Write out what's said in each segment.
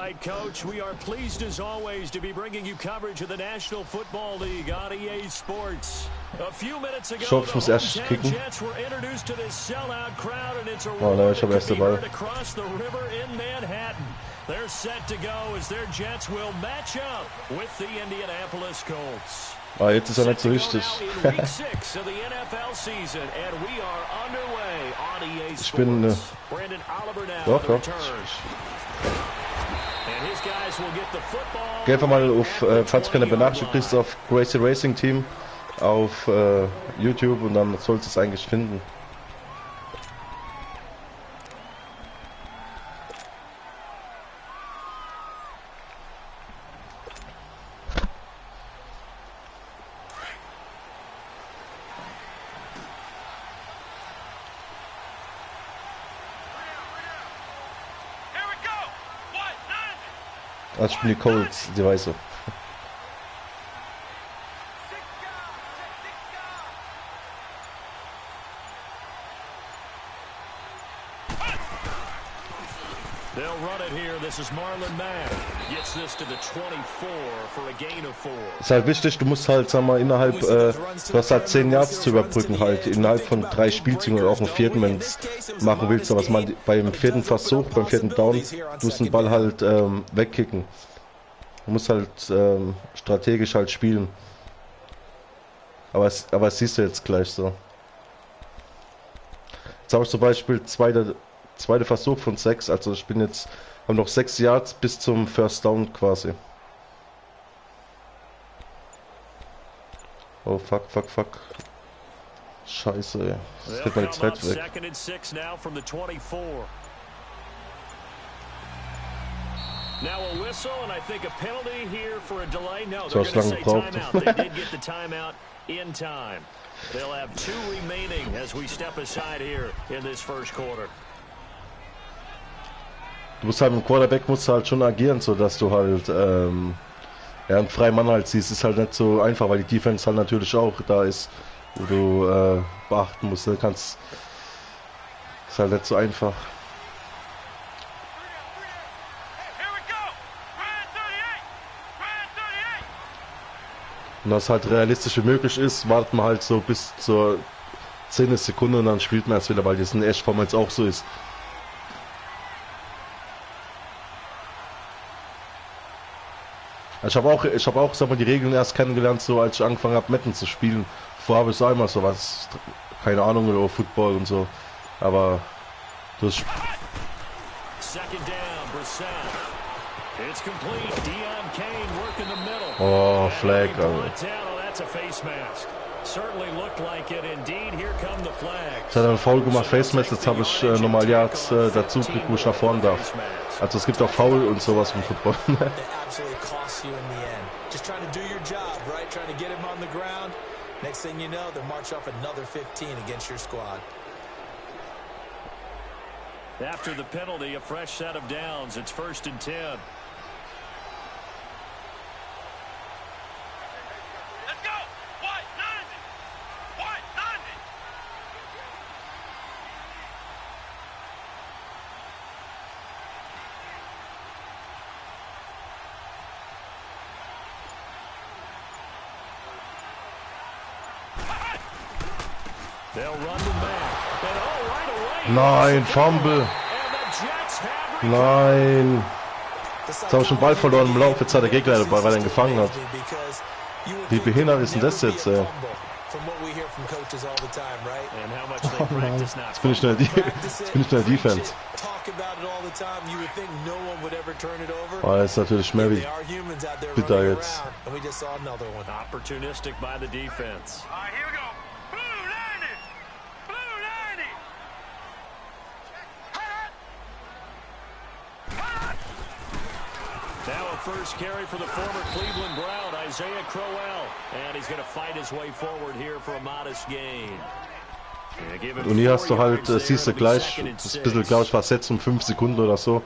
right, Coach. We are pleased as always to be bringing you coverage of the National Football League on EA Sports. A few minutes ago, ich muss erst kicken. Jets were introduced to this sellout crowd, and it's a Oh nein, ich roar habe erst den Ball. across the river in Manhattan. They're set to go as their Jets will match up with the Indianapolis Colts. Ah, jetzt ist er nicht so wichtig. Ich bin doch. Geh einfach mal auf, falls du keine Benachrichtigung kriegst, auf Crazy Racing Team auf YouTube und dann sollst du es eigentlich finden. Also ich bin die Colts, die Weiße. They'll run it here. This is Marlon Mack. Gets this to the 24 for a gain of 4. Ist halt wichtig, du musst halt, sag mal, innerhalb, du hast halt 10 Yards zu überbrücken halt, innerhalb von 3 Spielzügen oder auch im vierten, wenn du es machen willst. Aber was man beim vierten Versuch, beim vierten Down, du musst den Ball halt wegkicken. Du musst halt strategisch halt spielen. Aber es siehst du jetzt gleich so. Jetzt habe ich zum Beispiel zweite Versuch von 6, also ich bin jetzt, habe noch 6 Yards bis zum First Down quasi. Oh fuck. Scheiße, ey. Das geht meine Zeit weg. Now a whistle and I think a penalty here for a delay. No, So they're going to say gebraucht. timeout. They did get the timeout in time. They'll have 2 remaining as we step aside here in this first quarter. Du musst halt im Quarterback musst du halt schon agieren, so dass du halt einen freien Mann halt siehst. Ist halt nicht so einfach, weil die Defense halt natürlich auch da ist, wo du beachten musst. Du kannst, ist halt nicht so einfach. Und das halt realistisch wie möglich ist, wartet man halt so bis zur 10. Sekunde und dann spielt man es wieder, weil das in der Echtform jetzt auch so ist. Ich habe auch, sag mal, die Regeln erst kennengelernt, so als ich angefangen habe, Madden zu spielen. Vorher habe ich so einmal sowas, keine Ahnung, über Football und so. Aber das. Oh, Flag, also. Jetzt hat er einen Foul gemacht, Face Mask, jetzt habe ich nochmal Yards dazu gekriegt, wo ich nach vorne darf. Also es gibt auch Foul und sowas im Football. Next thing you know, they'll march up another 15 against your squad. After the penalty, a fresh set of downs. It's 1st and 10. Let's go! What? 90! What? 90! Nein, Fumble. Nein. Jetzt habe ich den Ball verloren im Lauf. Jetzt hat der Gegner den Ball, weil er ihn gefangen hat. Wie behindert ist denn das jetzt, ey? Oh nein. Jetzt bin ich in der Defense. Oh, das ist natürlich mehr wie bitter jetzt. Opportunistic by the defense. Now a first carry for the former Cleveland Brown, Isaiah Crowell. And he's going to fight his way forward here for a modest gain. Und hier hast du halt, siehst du gleich, das ist ein bisschen, glaube ich, versetzt um 5 Sekunden oder so.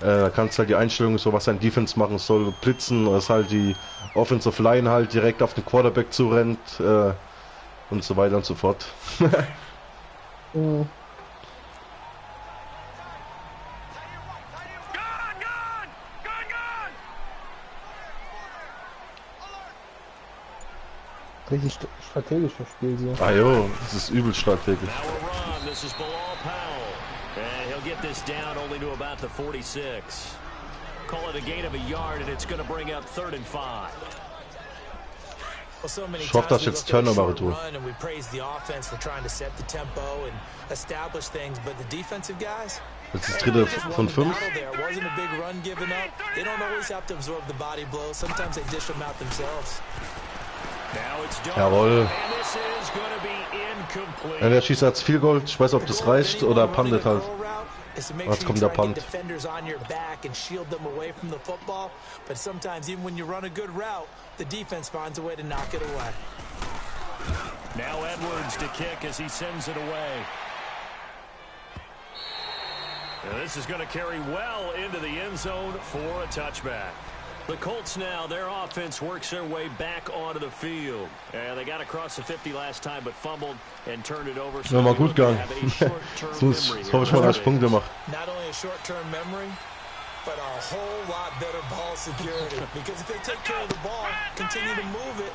Da kannst du halt die Einstellungen, so was ein Defense machen soll, blitzen, dass halt die Offensive Line halt direkt auf den Quarterback zurennt und so weiter und so fort. Richtig strategisches Spiel so. Ah jo, das ist übel strategisch. Now a run. This is Bilal Powell. And he'll get this down only to about the 46. Call it a gain of a yard, and it's going to bring up 3rd and 5. Well, so many Ich hoffe, dass times jetzt we look at a Turnover short tue. run and we praise the offense for trying to set the tempo and establish things, but the defensive guys, Das ist dritte von 5. there wasn't a big run given up. They don't always have to absorb the body blows. Sometimes they dish them out themselves. Now it's done. Jawohl. And this is going to be incomplete. Ja, der schießt als Field Goal. Ich weiß, ob das reicht oder puntet halt. Jetzt kommt der Punt. Defenders on your back and shield them away from the football, but sometimes even when you run a good route, the defense finds a way to knock it away. Now Edwards to kick as he sends it away. Now this is going to carry well into the end zone for a touchback. The Colts now, their offense works their way back onto the field. And they got across the 50 last time, but fumbled and turned it over. Ja, mal gut gegangen. Jetzt hoffe ich mal, dass ich Punkte mache. Not only a short-term memory, but a whole lot better ball security. Because if they take care of the ball, continue to move it,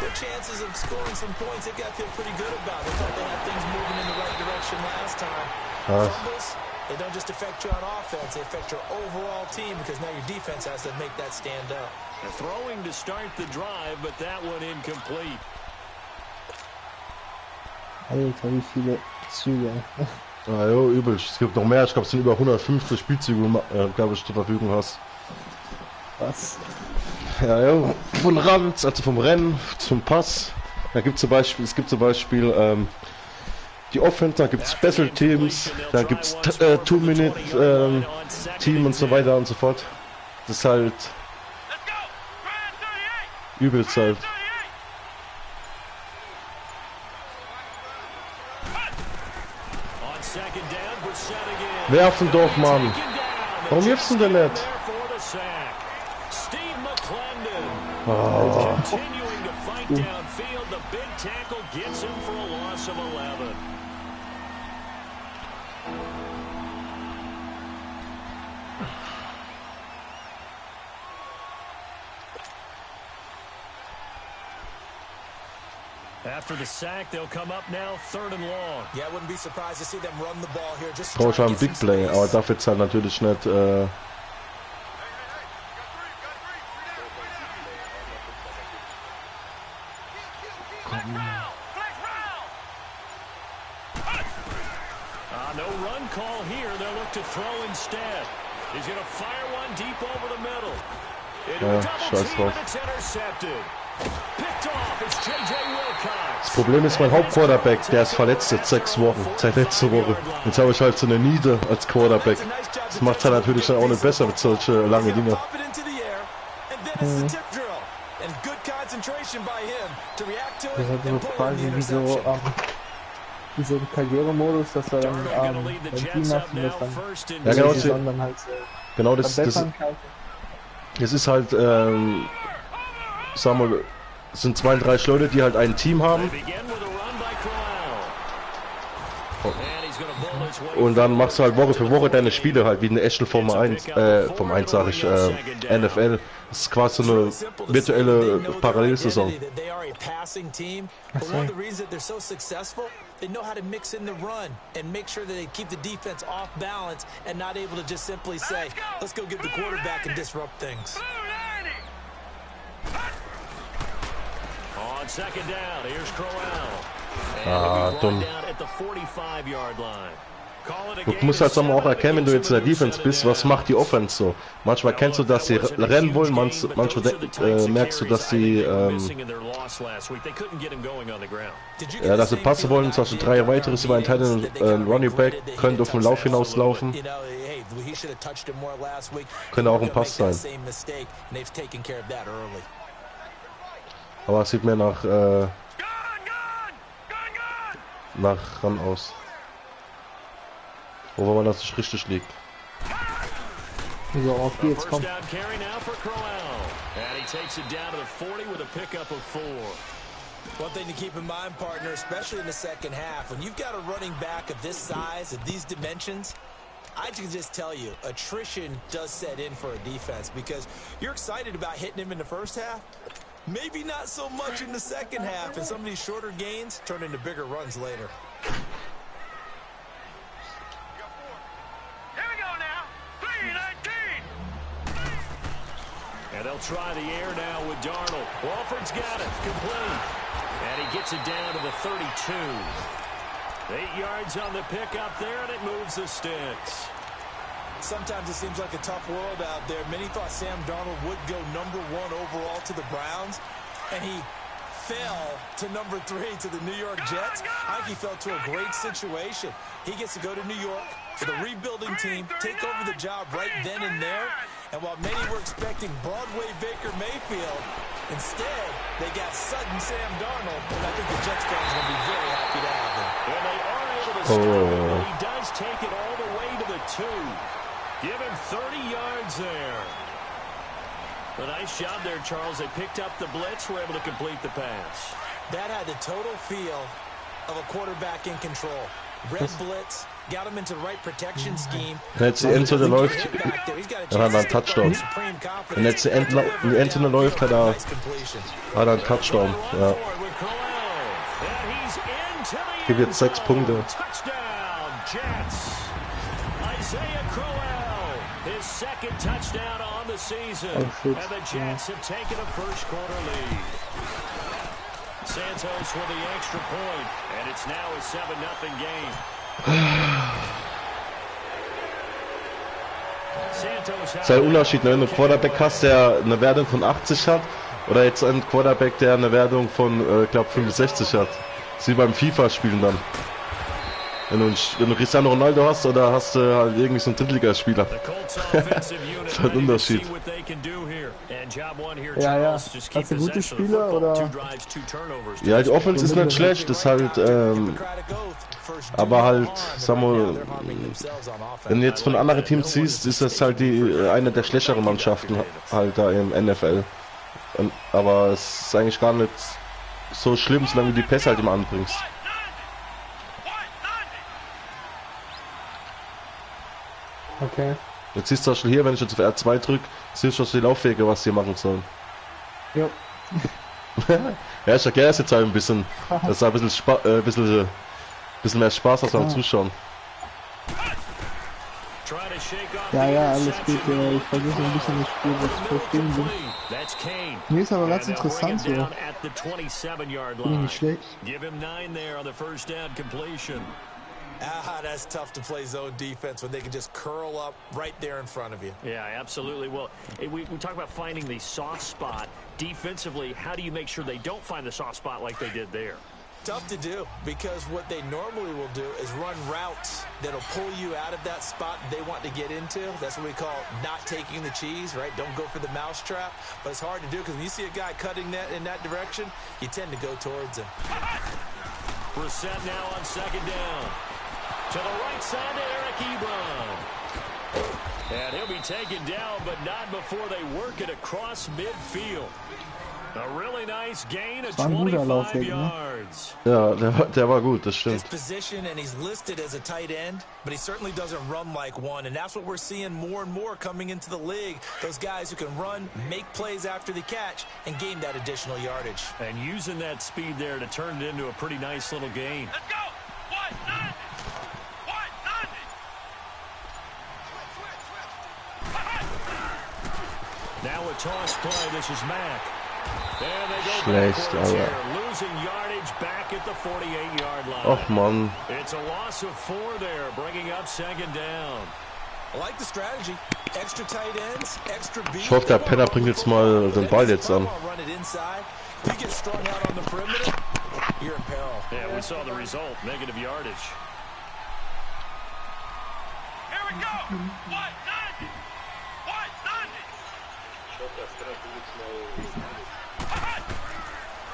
their chances of scoring some points, they got to feel pretty good about. They thought they had things moving in the right direction last time. Fumbles, they don't just affect you on offense, they affect your overall team because now your defense has to make that stand up. Throwing to start the drive, but that one incomplete. Alter, wie viele Züge. Ah jo, übel. Es gibt noch mehr. Ich glaube, es sind über 150 Spielzüge, glaube ich, zur Verfügung hast. Was? Ja, jo. Von Rand, also vom Rennen zum Pass. Da gibt zum Beispiel die Offense, da gibt es Special Teams, da gibt es 2-Minute Team und so weiter und so fort. Das ist halt übelst halt. Werfen doch, Mann. Warum wirfst du denn nicht? Oh. After the sack, they'll come up now 3rd and long. Yeah, I wouldn't be surprised to see them run the ball here. Just Brauche ich einen Big Play, aber darf jetzt halt natürlich nicht. No run call here. They'll look to throw instead. He's going to fire one deep over the middle. Scheiß drauf. It's intercepted. Picked off. It's J.J. Wilcox. Das Problem ist, mein Hauptquarterback, der ist verletzt seit 6 Wochen, seit letzter Woche. Jetzt habe ich halt so eine Niete als Quarterback. Das macht es halt natürlich dann auch nicht besser mit solche lange Dinger. Das ist so quasi wie so ein Karrieremodus, dass er dann beim Team macht und das dann ja, genau, dann halt so genau das ist halt, sagen wir, es sind 32 Leute, die halt ein Team haben. Und dann machst du halt Woche für Woche deine Spiele halt wie eine echte Formel 1, Formel 1 sage ich, NFL. Das ist quasi so eine virtuelle Parallelsaison. They know how to mix in the run and make sure that they keep the defense off balance and not able to just simply say, let's go get the quarterback and disrupt things. On 2nd down, here's Crowell. Dumm. Down at the 45-yard line. Du musst halt auch erkennen, wenn du jetzt in der Defense bist, was macht die Offense so. Manchmal kennst du, dass sie rennen wollen, manchmal merkst du, dass sie dass sie passen wollen, zum Beispiel 3 weitere über einen Teil ein Running Back, könnte auf den Lauf hinauslaufen. Könnte auch ein Pass sein. Aber es sieht mir nach ran aus. Wo man das nicht richtig liegt. So, auf die jetzt kommt. One thing to keep in mind, partner, especially in the second half, when you've got a running back of this size, of these dimensions, I can just tell you, attrition does set in for a defense because you're excited about hitting him in the first half, Maybe not so much in the second half, and some of these shorter gains turn into bigger runs later. Here we go now. 3-19. And they'll try the air now with Darnold. Walford's got it. Complete. And he gets it down to the 32. 8 yards on the pickup there, and it moves the sticks. Sometimes it seems like a tough world out there. Many thought Sam Darnold would go #1 overall to the Browns, and he fell to #3 to the New York Jets. I think he fell to a great situation. He gets to go to New York for the rebuilding team, take over the job right then and there. And while many were expecting Broadway Baker Mayfield, instead they got sudden Sam Darnold, and I think the Jets fans will be very happy to have him. And they are able to stop him, but he does take it all the way to the 2. Give him 30 yards there. A nice job there, Charles. They picked up the blitz, were able to complete the pass. That had the total feel of a quarterback in control. Red blitz, got him into the right protection scheme. Wenn jetzt die Endzone läuft, dann hat er einen Touchdown. Wenn jetzt die Endzone läuft, hat er einen Touchdown. Ja. Gibt jetzt 6 Punkte. Isaiah Crowell, his second touchdown on the season, and the Jets have taken a first-quarter lead. Santos with the extra point, and it's now a 7-0 game. Es ist ein Unterschied, wenn du einen Quarterback hast, der eine Wertung von 80 hat, oder jetzt einen Quarterback, der eine Wertung von, glaube 65 hat. Das ist wie beim FIFA-Spielen dann. Wenn du Cristiano Ronaldo hast, oder hast du halt irgendwie so einen Drittligaspieler. Das ist ein Unterschied. Ja. Hast du gute Spieler, oder? Ja, die Offense ist nicht schlecht, ist halt, aber halt, sagen wir, wenn du jetzt von anderen Teams siehst, ist das halt eine der schlechteren Mannschaften halt da im NFL. Aber es ist eigentlich gar nicht so schlimm, solange du die Pässe halt immer anbringst. Okay. Jetzt siehst du auch schon hier, wenn ich jetzt auf R2 drücke, siehst du schon die Laufwege, was die machen sollen. Ja. Ja, ich erkläre es jetzt halt ein bisschen, dass da ein bisschen mehr Spaß hast beim Zuschauen. Ja, alles gut, ja. Ich versuche ein bisschen das Spiel zu verstehen. Mir ist aber ganz interessant so. Bin ich nicht schlecht. That's tough to play zone defense when they can just curl up right there in front of you. Yeah, absolutely. Well, we talk about finding the soft spot. Defensively, how do you make sure they don't find the soft spot like they did there? Tough to do, because what they normally will do is run routes that'll pull you out of that spot they want to get into. That's what we call not taking the cheese, right? Don't go for the mousetrap. But it's hard to do, because when you see a guy cutting that in that direction, you tend to go towards him. Brissett now on second down. To the right side to Eric Ebron. And he'll be taken down, but not before they work it across midfield. A really nice gain of 25 yards. Ja, der war gut, das stimmt. His position, and he's listed as a tight end, but he certainly doesn't run like one, and that's what we're seeing more and more coming into the league. Those guys who can run, make plays after the catch, and gain that additional yardage. And using that speed there to turn it into a pretty nice little gain. Let's go! Now a toss play. This is Mack. And they go Schlecht, aber. Losing yardage back at the 48-yard line. Och Mann. It's a loss of 4 there, bringing up second down. I like the strategy. Extra tight ends, extra beat. Ich hoffe, der Penner bringt jetzt mal den Ball jetzt an. You get strung out on the perimeter, you're in peril. Yeah, we saw the result. Negative yardage. Here we go. What?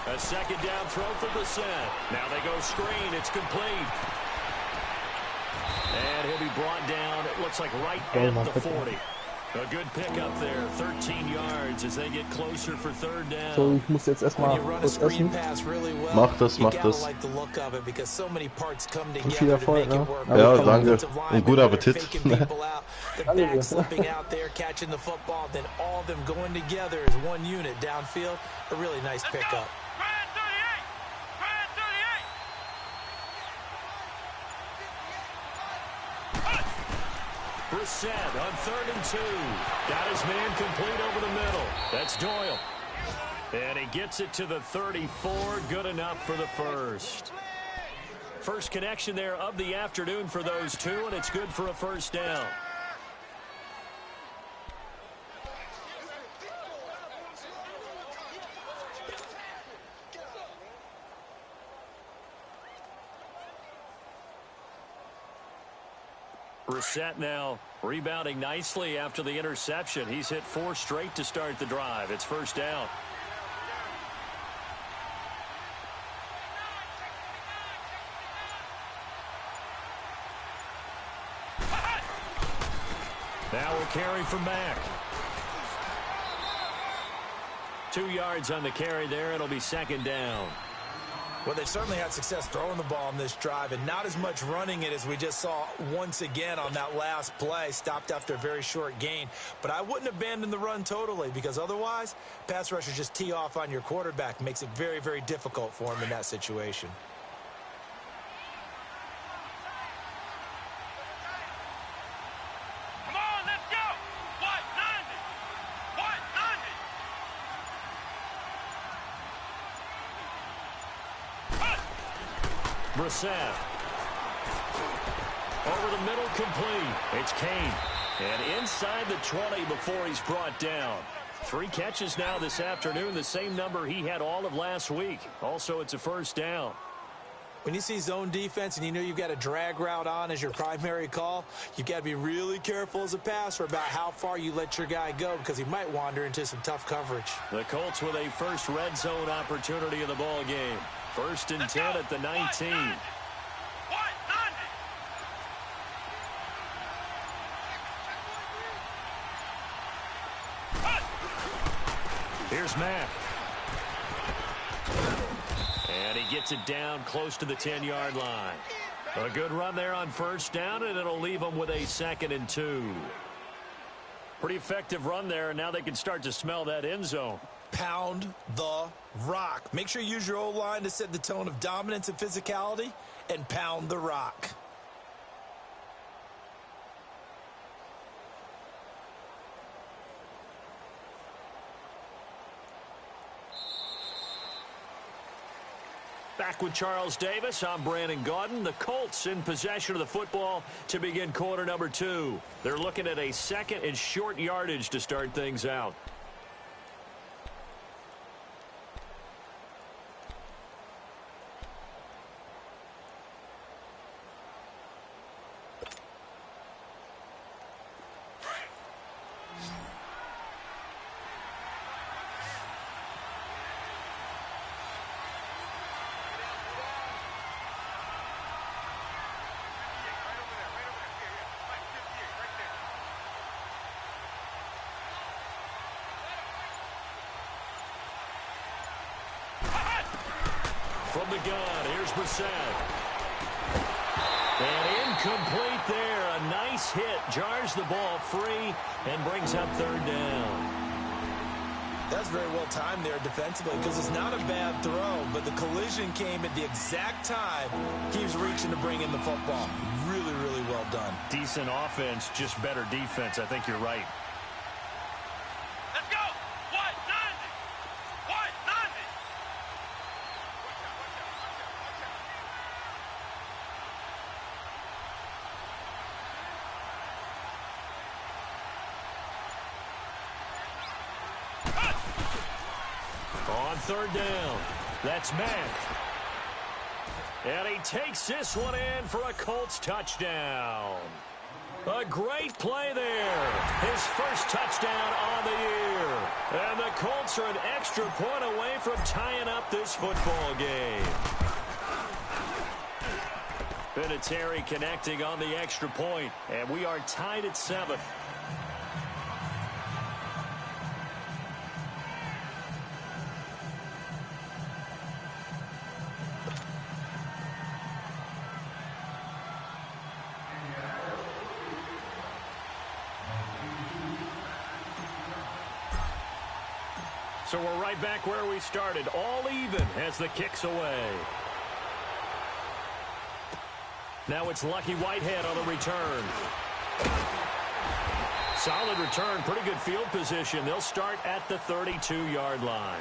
A second down throw for Brissett. Now they go screen. It's complete. And he'll be brought down, it looks like right at the 40. A good pickup there, 13 yards as they get closer for third down. So, ich muss jetzt erstmal kurz essen. Mach das. Und viel Erfolg, ne? Ja, danke. Und guten Appetit. Brissett on 3rd and 2. Got his man complete over the middle. That's Doyle. And he gets it to the 34. Good enough for the first. First connection there of the afternoon for those two, and it's good for a first down. Brissett now rebounding nicely after the interception. He's hit 4 straight to start the drive. It's first down. Now we'll carry from Mack. 2 yards on the carry there. It'll be second down. Well, they certainly had success throwing the ball on this drive, and not as much running it as we just saw once again on that last play. Stopped after a very short gain. But I wouldn't abandon the run totally, because otherwise, pass rushers just tee off on your quarterback. Makes it very, very difficult for him in that situation. Brissett. Over the middle, complete. It's Kane. And inside the 20 before he's brought down. 3 catches now this afternoon, the same number he had all of last week. Also, it's a first down. When you see zone defense and you know you've got a drag route on as your primary call, you've got to be really careful as a passer about how far you let your guy go, because he might wander into some tough coverage. The Colts with a first red zone opportunity of the ball game. 1st and 10 at the 19. Here's Mack. And he gets it down close to the 10-yard line. A good run there on first down, and it'll leave them with a 2nd and 2. Pretty effective run there, and now they can start to smell that end zone. Pound the rock. Make sure you use your O-line to set the tone of dominance and physicality, and pound the rock. Back with Charles Davis, I'm Brandon Gaudin. The Colts in possession of the football to begin quarter number 2. They're looking at a 2nd and short yardage to start things out. From the gun, here's Brissett. And incomplete there. A nice hit. Jars the ball free and brings up 3rd down. That's very well timed there defensively, because it's not a bad throw, but the collision came at the exact time he was reaching to bring in the football. Really, really well done. Decent offense, just better defense. I think you're right. Let's go! What? 90! What? 90! On 3rd down, that's Mack. And he takes this one in for a Colts touchdown. A great play there. His first touchdown on the year. And the Colts are an extra point away from tying up this football game. Vinatieri connecting on the extra point. And we are tied at 7. So we're right back where we started. All even as the kick's away. Now it's Lucky Whitehead on the return. Solid return, pretty good field position. They'll start at the 32-yard line.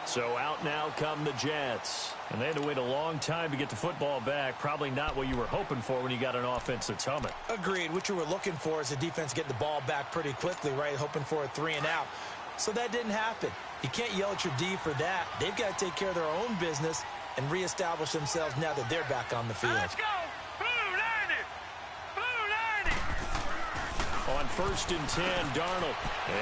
So out now come the Jets. And they had to wait a long time to get the football back. Probably not what you were hoping for when you got an offense that's humming. Agreed. What you were looking for is the defense getting the ball back pretty quickly, right? Hoping for a 3 and out. So that didn't happen. You can't yell at your D for that. They've got to take care of their own business and reestablish themselves now that they're back on the field. Let's go! Blue 90! Blue 90! On 1st and 10, Darnold.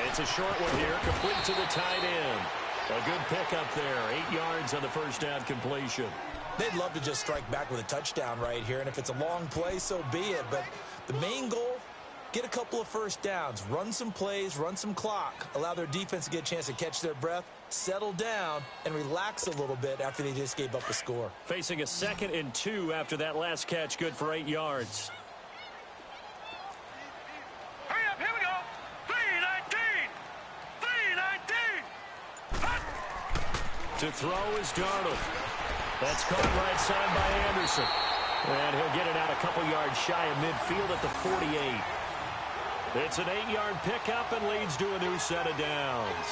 It's a short one here, complete to the tight end. A good pickup there, 8 yards on the first down completion. They'd love to just strike back with a touchdown right here, and if it's a long play, so be it. But the main goal, get a couple of first downs, run some plays, run some clock, allow their defense to get a chance to catch their breath, settle down, and relax a little bit after they just gave up a score. Facing a 2nd and 2 after that last catch, good for 8 yards. Hurry up, here we go! 319! 319! To throw is Darnold. That's caught right side by Anderson. And he'll get it out a couple yards shy of midfield at the 48. It's an 8-yard pickup and leads to a new set of downs.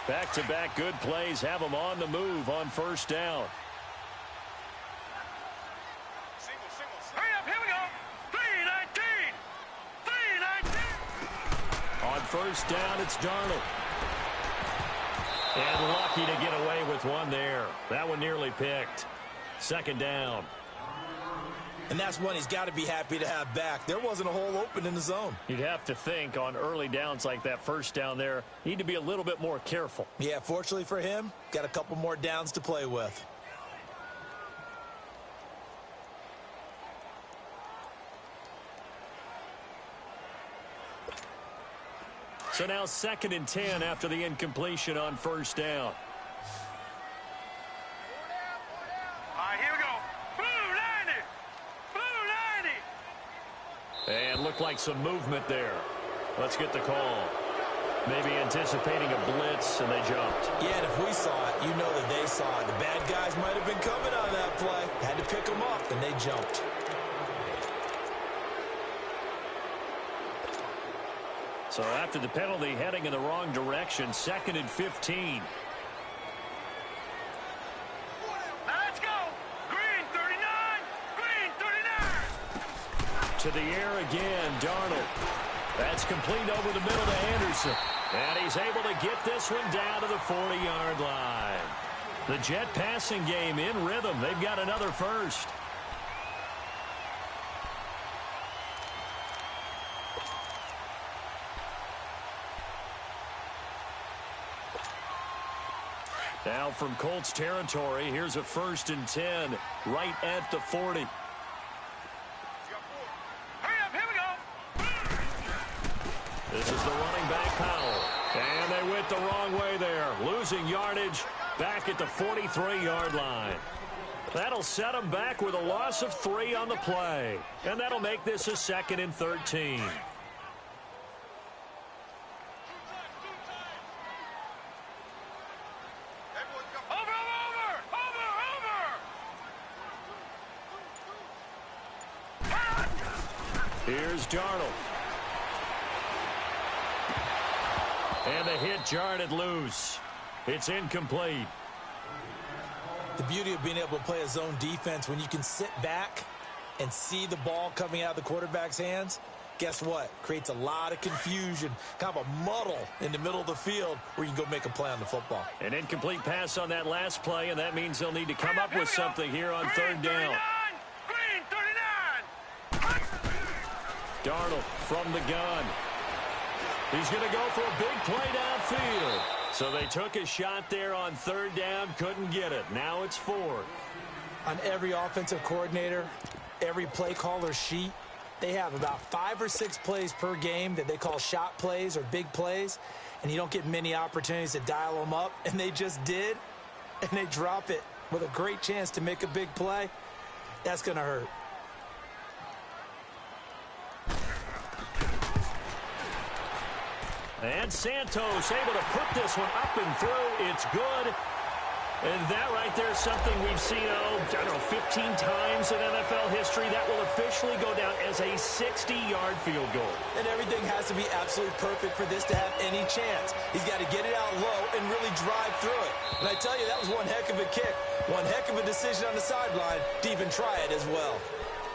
Back-to-back good plays have them on the move on 1st down. Hurry up, here we go! 319! 319! On 1st down, it's Darnold. And lucky to get away with one there. That one nearly picked. 2nd down. And that's one he's got to be happy to have back. There wasn't a hole open in the zone. You'd have to think on early downs like that 1st down there, need to be a little bit more careful. Yeah, fortunately for him, got a couple more downs to play with. So now 2nd and 10 after the incompletion on 1st down. All right, here we go. Blue 90! Blue 90! And looked like some movement there. Let's get the call. Maybe anticipating a blitz, and they jumped. Yeah, and if we saw it, you know that they saw it. The bad guys might have been coming on that play. Had to pick them up, and they jumped. So after the penalty, heading in the wrong direction, 2nd and 15. Let's go! Green 39! Green 39! To the air again, Darnold. That's complete over the middle to Anderson. And he's able to get this one down to the 40-yard line. The Jet passing game in rhythm. They've got another first. Now from Colts territory, here's a 1st and 10 right at the 40. Hurry up, here we go! This is the running back, Powell. And they went the wrong way there, losing yardage back at the 43-yard line. That'll set them back with a loss of 3 on the play. And that'll make this a 2nd and 13. Here's Darnold. And the hit jarred it loose. It's incomplete. The beauty of being able to play a zone defense when you can sit back and see the ball coming out of the quarterback's hands, guess what? Creates a lot of confusion, kind of a muddle in the middle of the field where you can go make a play on the football. An incomplete pass on that last play, and that means they'll need to come up with something here on 3rd down. Green 39! Darnold from the gun. He's going to go for a big play downfield. So they took a shot there on 3rd down, couldn't get it. Now it's 4th. On every offensive coordinator, every play caller sheet, they have about 5 or 6 plays per game that they call shot plays or big plays, and you don't get many opportunities to dial them up, and they just did, and they drop it with a great chance to make a big play. That's going to hurt. And Santos able to put this one up and through. It's good. And that right there is something we've seen, I don't know, 15 times in NFL history. That will officially go down as a 60-yard field goal. And everything has to be absolutely perfect for this to have any chance. He's got to get it out low and really drive through it. And I tell you, that was one heck of a kick. One heck of a decision on the sideline to even try it as well.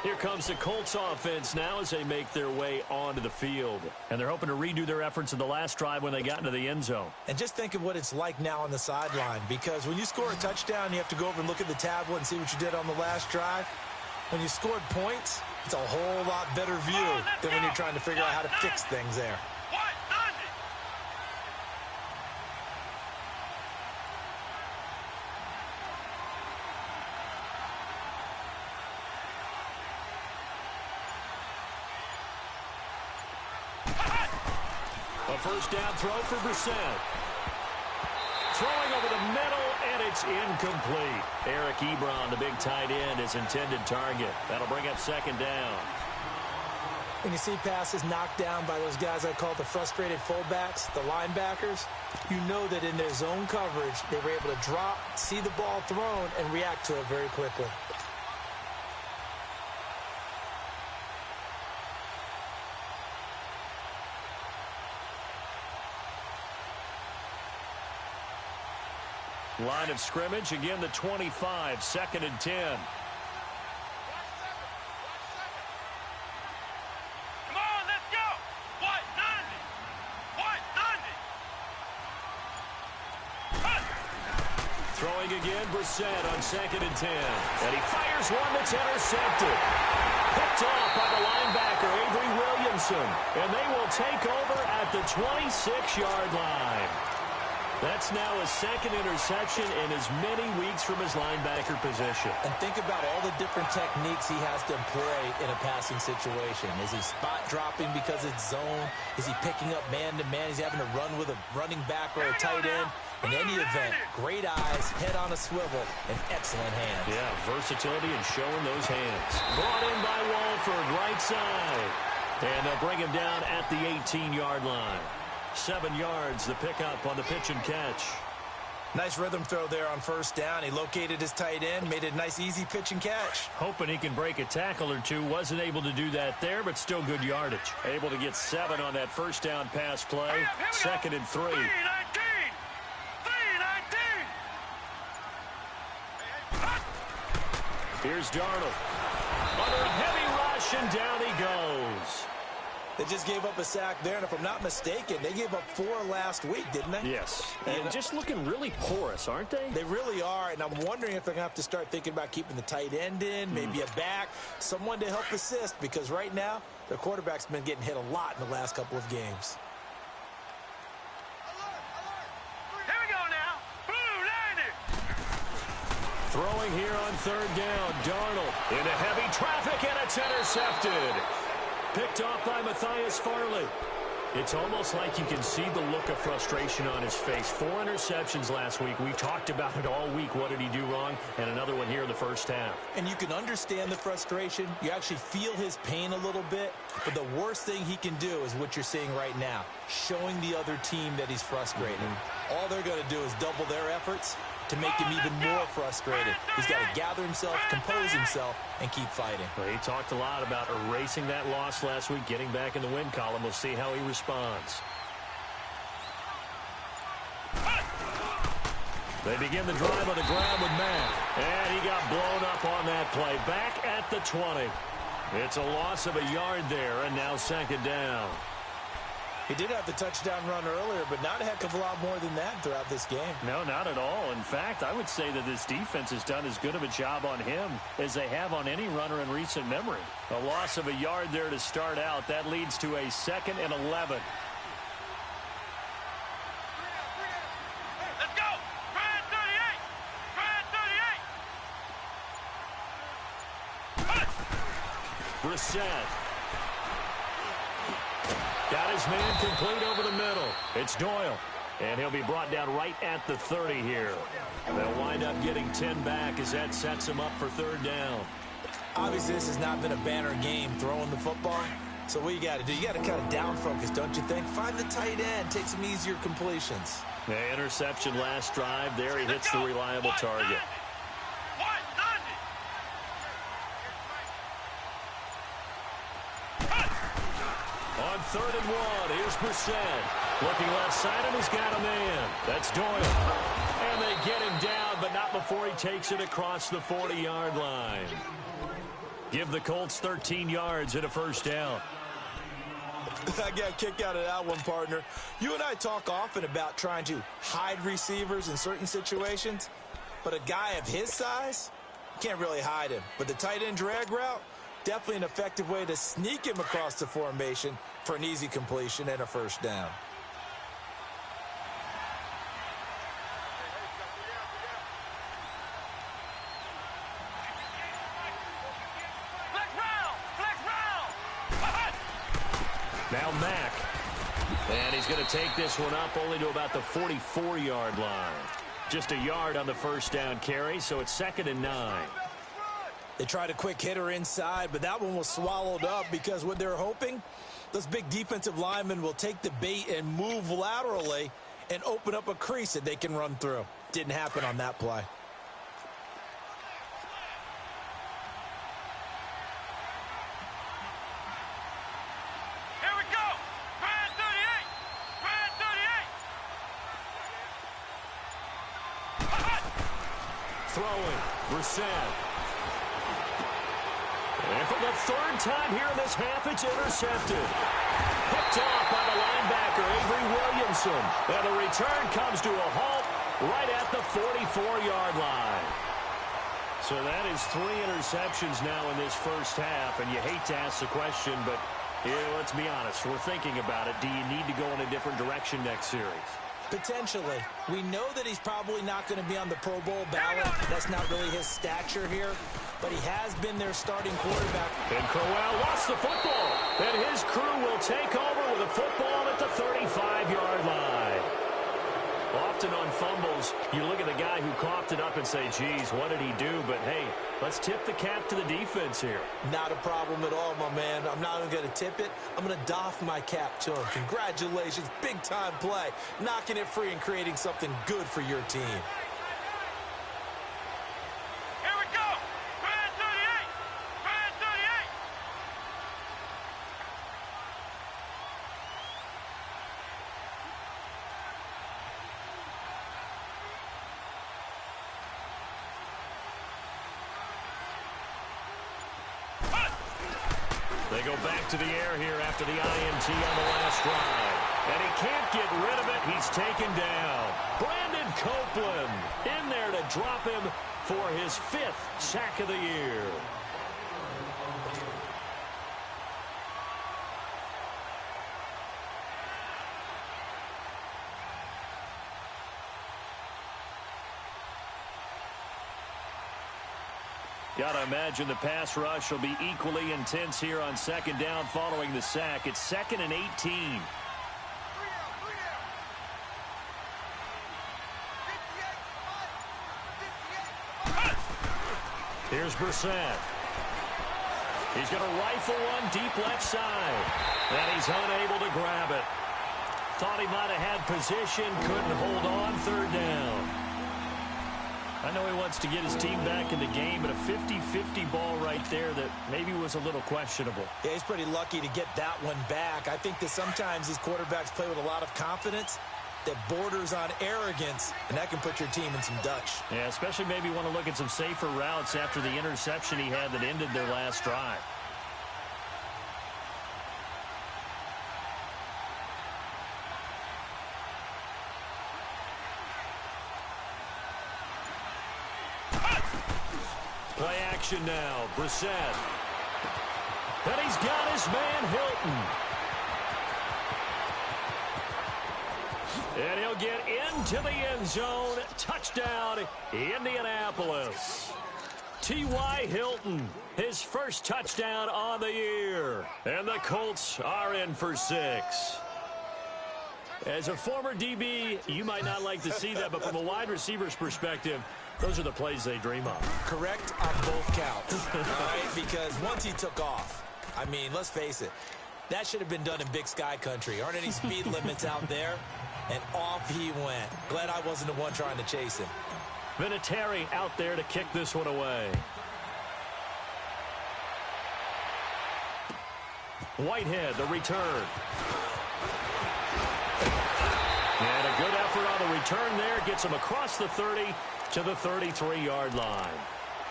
Here comes the Colts offense now as they make their way onto the field. And they're hoping to redo their efforts in the last drive when they got into the end zone. And just think of what it's like now on the sideline, because when you score a touchdown, you have to go over and look at the tablet and see what you did on the last drive. When you scored points, it's a whole lot better view than when you're trying to figure out how to fix things there. A first down throw for Brissett. Throwing over the middle, and it's incomplete. Eric Ebron, the big tight end, his intended target. That'll bring up second down. When you see passes knocked down by those guys I call the frustrated fullbacks, the linebackers, you know that in their zone coverage, they were able to drop, see the ball thrown, and react to it very quickly. Line of scrimmage, again the 25, 2nd and 10. Come on, let's go. What Sunday? What Sunday? Throwing again, Brissett on 2nd and 10. And he fires one that's intercepted. Picked off by the linebacker, Avery Williamson. And they will take over at the 26-yard line. That's now a second interception in as many weeks from his linebacker position. And think about all the different techniques he has to employ in a passing situation. Is he spot dropping because it's zone? Is he picking up man-to-man? Is he having to run with a running back or a tight end? In any event, great eyes, head on a swivel, and excellent hands. Yeah, versatility and showing those hands. Brought in by Walford, right side. And they'll bring him down at the 18-yard line. 7 yards, the pickup on the pitch and catch. Nice rhythm throw there on first down. He located his tight end, made it a nice, easy pitch and catch. Hoping he can break a tackle or two. Wasn't able to do that there, but still good yardage. Able to get 7 on that first down pass play. 2nd and 3. 3-19. Here's Darnold. Under a heavy rush, and down he goes. They just gave up a sack there, and if I'm not mistaken, they gave up 4 last week, didn't they? Yes, and just looking really porous, aren't they? They really are, and I'm wondering if they're going to have to start thinking about keeping the tight end in, maybe a back, someone to help assist, because right now, their quarterback's been getting hit a lot in the last couple of games. Here we go now. Blue Lightning. Throwing here on 3rd down, Darnold into heavy traffic, and it's intercepted. Picked off by Matthias Farley. It's almost like you can see the look of frustration on his face. 4 interceptions last week. We talked about it all week. What did he do wrong? And another one here in the first half. And you can understand the frustration. You actually feel his pain a little bit. But the worst thing he can do is what you're seeing right now, showing the other team that he's frustrated. All they're going to do is double their efforts to make him even more frustrated. He's got to gather himself, compose himself, and keep fighting. Well, he talked a lot about erasing that loss last week, getting back in the win column. We'll see how he responds. They begin the drive on the ground with Matt. And he got blown up on that play. Back at the 20. It's a loss of a yard there, and now 2nd down. He did have the touchdown run earlier, but not a heck of a lot more than that throughout this game. No, not at all. In fact, I would say that this defense has done as good of a job on him as they have on any runner in recent memory. A loss of a yard there to start out. That leads to a 2nd and 11. Let's go. Brad 38. Brad 38. Brissett. Got his man complete over the middle. It's Doyle. And he'll be brought down right at the 30 here. They'll wind up getting 10 back as that sets him up for 3rd down. Obviously, this has not been a banner game throwing the football, So what you got to do, you got to kind of down focus, don't you think? Find the tight end, take some easier completions. The interception last drive. There he hits the reliable target. On 3rd and 1, here's Brissett. Looking left side, and he's got a man. That's Doyle. And they get him down, but not before he takes it across the 40-yard line. Give the Colts 13 yards and a first down. I got a kick out of that one, partner. You and I talk often about trying to hide receivers in certain situations, but a guy of his size, you can't really hide him. But the tight end drag route, definitely an effective way to sneak him across the formation for an easy completion and a first down. Now Mack. And he's going to take this one up only to about the 44-yard line. Just a yard on the first down carry, so it's 2nd and 9. They tried a quick hitter inside, but that one was swallowed up because what they're hoping, those big defensive linemen will take the bait and move laterally and open up a crease that they can run through. Didn't happen on that play. Throwing, Brissett. And for the 3rd time here in this half, it's intercepted. Picked off by the linebacker, Avery Williamson. And the return comes to a halt right at the 44-yard line. So that is 3 interceptions now in this first half, and you hate to ask the question, but let's be honest, we're thinking about it. Do you need to go in a different direction next series? Potentially. We know that he's probably not going to be on the Pro Bowl ballot. That's not really his stature here. But he has been their starting quarterback. And Crowell lost the football. And his crew will take over with a football at the 35-yard line. Often on fumbles, you look at the guy who coughed it up and say, geez, what did he do? But, hey, let's tip the cap to the defense here. Not a problem at all, my man. I'm not even going to tip it. I'm going to doff my cap to him. Congratulations. Big-time play. Knocking it free and creating something good for your team. Here we go. Brad 38. Brad 38. They go back to the air here after the INT on the last drive. And he can't get rid of it. He's taken down. Brandon Copeland in there to drop him for his 5th sack of the year. Gotta imagine the pass rush will be equally intense here on 2nd down following the sack. It's 2nd and 18. Here's Brissett. He's going to rifle one deep left side. And he's unable to grab it. Thought he might have had position, couldn't hold on, 3rd down. I know he wants to get his team back in the game, but a 50-50 ball right there that maybe was a little questionable. Yeah, he's pretty lucky to get that one back. I think that sometimes these quarterbacks play with a lot of confidence that borders on arrogance, and that can put your team in some Dutch. Yeah, especially maybe want to look at some safer routes after the interception he had that ended their last drive. Play action now, Brissett. And he's got his man Hilton. And he'll get into the end zone. Touchdown, Indianapolis. T.Y. Hilton, his first touchdown on the year. And the Colts are in for 6. As a former DB, you might not like to see that, but from a wide receiver's perspective, those are the plays they dream of. Correct on both counts, all right? Because once he took off, I mean, let's face it, That should have been done in Big Sky country. Aren't any speed limits out there? And off he went. Glad I wasn't the one trying to chase him. Vinatieri out there to kick this one away. Whitehead, the return. And a good effort on the return there. Gets him across the 30 to the 33-yard line.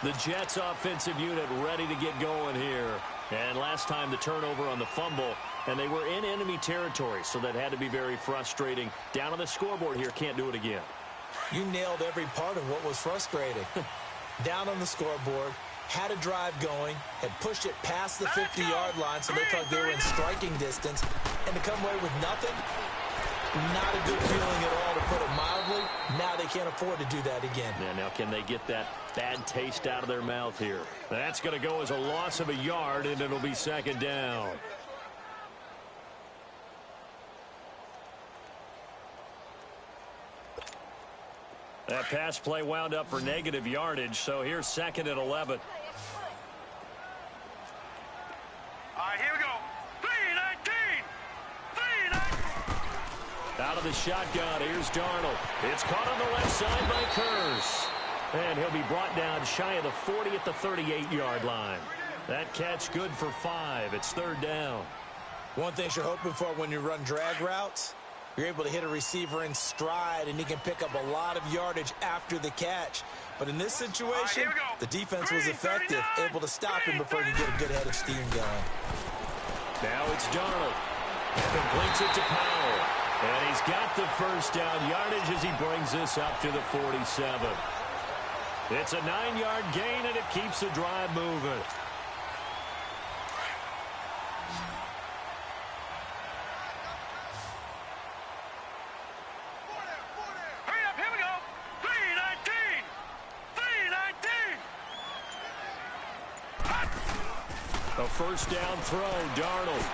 The Jets offensive unit ready to get going here. And last time the turnover on the fumble, and they were in enemy territory, so that had to be very frustrating. Down on the scoreboard here, can't do it again. You nailed every part of what was frustrating. Down on the scoreboard, had a drive going, had pushed it past the 50-yard line, so they thought they were in striking distance, and to come away with nothing, not a good feeling at all, to put it mildly. Now they can't afford to do that again. Yeah, now can they get that bad taste out of their mouth here? That's going to go as a loss of a yard, and it'll be second down. That pass play wound up for negative yardage, so here's second and 11. All right, here we go. 3-19. 3-19. Out of the shotgun, here's Darnold. It's caught on the left side by Kurz. And he'll be brought down shy of the 40 at the 38-yard line. That catch good for 5. It's third down. One thing you're hoping for when you run drag routes, you're able to hit a receiver in stride, and he can pick up a lot of yardage after the catch. But in this situation, the defense was effective, able to stop him before he could get a good head of steam going. Now it's Darnold. Completes it to Powell. And he's got the first down yardage as he brings this up to the 47. It's a 9-yard gain, and it keeps the drive moving. Hurry up, here we go. 3-19. 3-19. A first down throw, Darnold.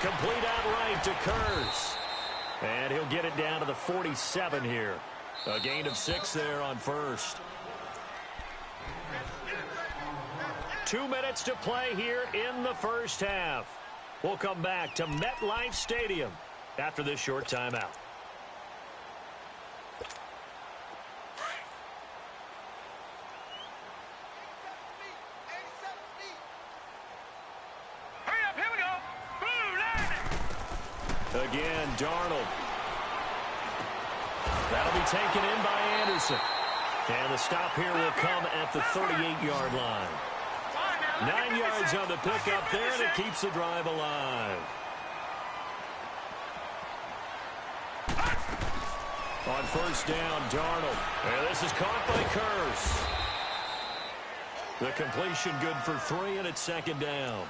Complete outright to Kurz. And he'll get it down to the 47 here. A gain of 6 there on first. 2 minutes to play here in the first half. We'll come back to MetLife Stadium after this short timeout. Hurry up, here we go. Blue line. Again, Darnold. That'll be taken in by Anderson. And the stop here will come at the 38-yard line. 9 yards on the pickup there, and it keeps the drive alive. On first down, Darnold. And this is caught by Kurz. The completion good for 3, and it's second down.